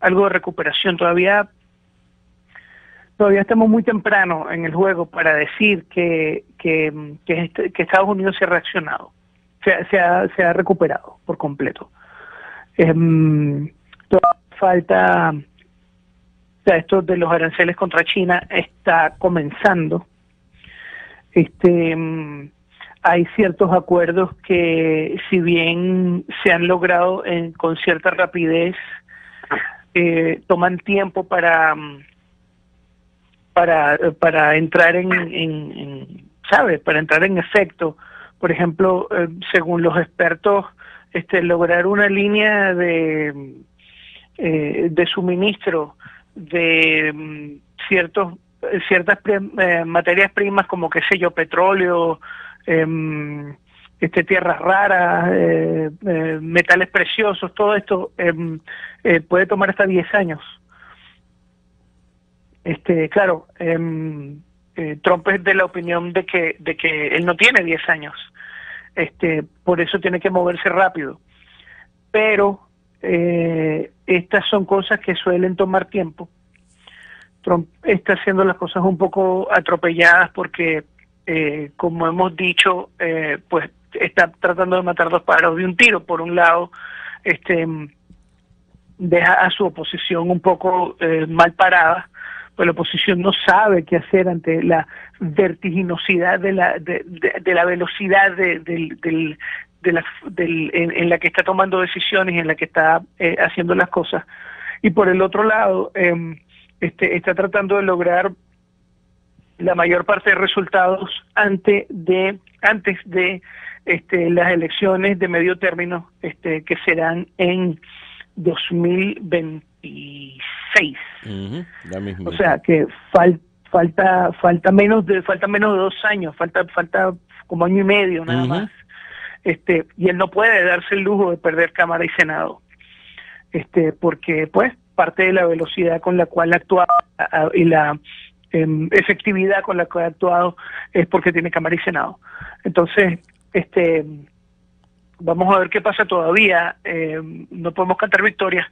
algo de recuperación. Todavía estamos muy temprano en el juego para decir que Estados Unidos se ha reaccionado, se ha recuperado por completo. Todavía falta, esto de los aranceles contra China está comenzando. Hay ciertos acuerdos que, si bien se han logrado con cierta rapidez, toman tiempo para entrar para entrar en efecto. Por ejemplo, según los expertos, lograr una línea de suministro de ciertas materias primas, como qué sé yo, petróleo, tierras raras, metales preciosos, todo esto puede tomar hasta 10 años. Claro, Trump es de la opinión de que él no tiene 10 años. Por eso tiene que moverse rápido. Pero estas son cosas que suelen tomar tiempo. Trump está haciendo las cosas un poco atropelladas porque, como hemos dicho, pues está tratando de matar dos pájaros de un tiro. Por un lado, deja a su oposición un poco mal parada, pues la oposición no sabe qué hacer ante la vertiginosidad de la velocidad en la que está tomando decisiones y en la que está haciendo las cosas. Y por el otro lado, está tratando de lograr la mayor parte de resultados antes de las elecciones de medio término, que serán en 2026. Ya mismo. O sea que falta menos de 2 años, falta como año y medio nada más. Y él no puede darse el lujo de perder Cámara y Senado, porque pues parte de la velocidad con la cual ha actuado y la efectividad con la que ha actuado es porque tiene Cámara y Senado. Entonces, vamos a ver qué pasa todavía. No podemos cantar victoria,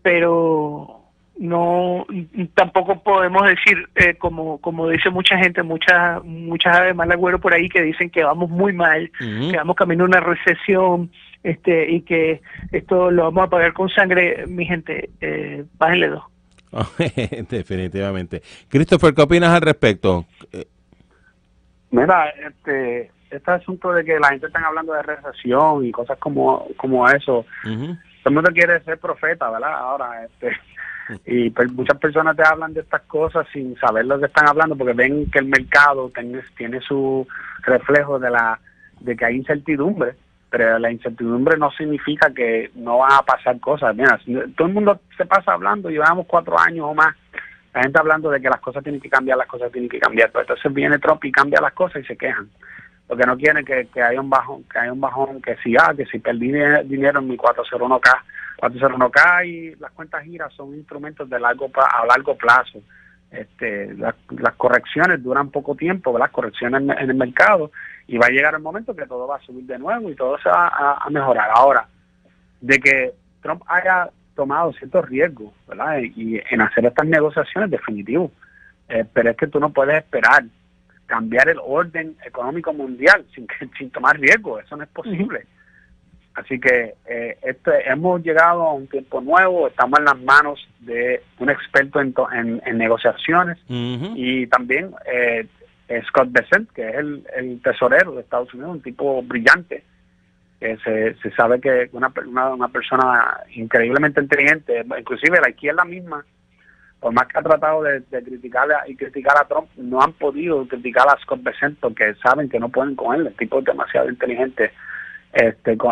pero no, tampoco podemos decir, como dice mucha gente, muchas aves mal agüero por ahí que dicen que vamos muy mal, que vamos camino a una recesión, y que esto lo vamos a pagar con sangre. Mi gente, bájenle 2. Definitivamente. Christopher, ¿qué opinas al respecto? Mira, este asunto de que la gente está hablando de recesión y cosas como eso, todo el mundo quiere ser profeta, ¿verdad? Ahora, y pues muchas personas te hablan de estas cosas sin saber lo que están hablando, porque ven que el mercado tiene su reflejo de que hay incertidumbre, pero la incertidumbre no significa que no van a pasar cosas. Mira, todo el mundo se pasa hablando, llevamos 4 años o más, la gente hablando de que las cosas tienen que cambiar, pero entonces viene Trump y cambia las cosas y se quejan, porque no quieren que haya un bajón, que si perdí dinero en mi 401k y las cuentas giras son instrumentos a largo plazo. Las correcciones duran poco tiempo, ¿verdad? Correcciones en el mercado, y va a llegar el momento que todo va a subir de nuevo y todo se va a mejorar. Ahora, de que Trump haya tomado ciertos riesgos, ¿verdad? Y en hacer estas negociaciones, definitivo, pero es que tú no puedes esperar cambiar el orden económico mundial sin tomar riesgo. Eso no es posible. Así que hemos llegado a un tiempo nuevo, estamos en las manos de un experto en negociaciones, y también Scott Bessent, que es el tesorero de Estados Unidos, un tipo brillante, que se sabe que una persona increíblemente inteligente. Inclusive la izquierda misma, por más que ha tratado de criticar a Trump, no han podido criticar a Scott Bessent porque saben que no pueden con él. El tipo es demasiado inteligente,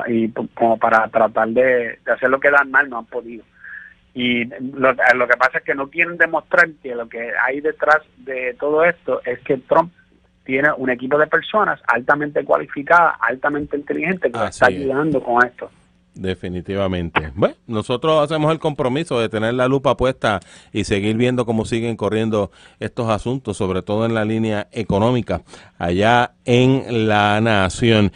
y como para tratar de hacer lo que dan mal, no han podido. Y lo que pasa es que no quieren demostrar que lo que hay detrás de todo esto es que Trump tiene un equipo de personas altamente cualificadas, altamente inteligentes, que le está ayudando con esto. Definitivamente. Bueno, nosotros hacemos el compromiso de tener la lupa puesta y seguir viendo cómo siguen corriendo estos asuntos, sobre todo en la línea económica allá en la nación.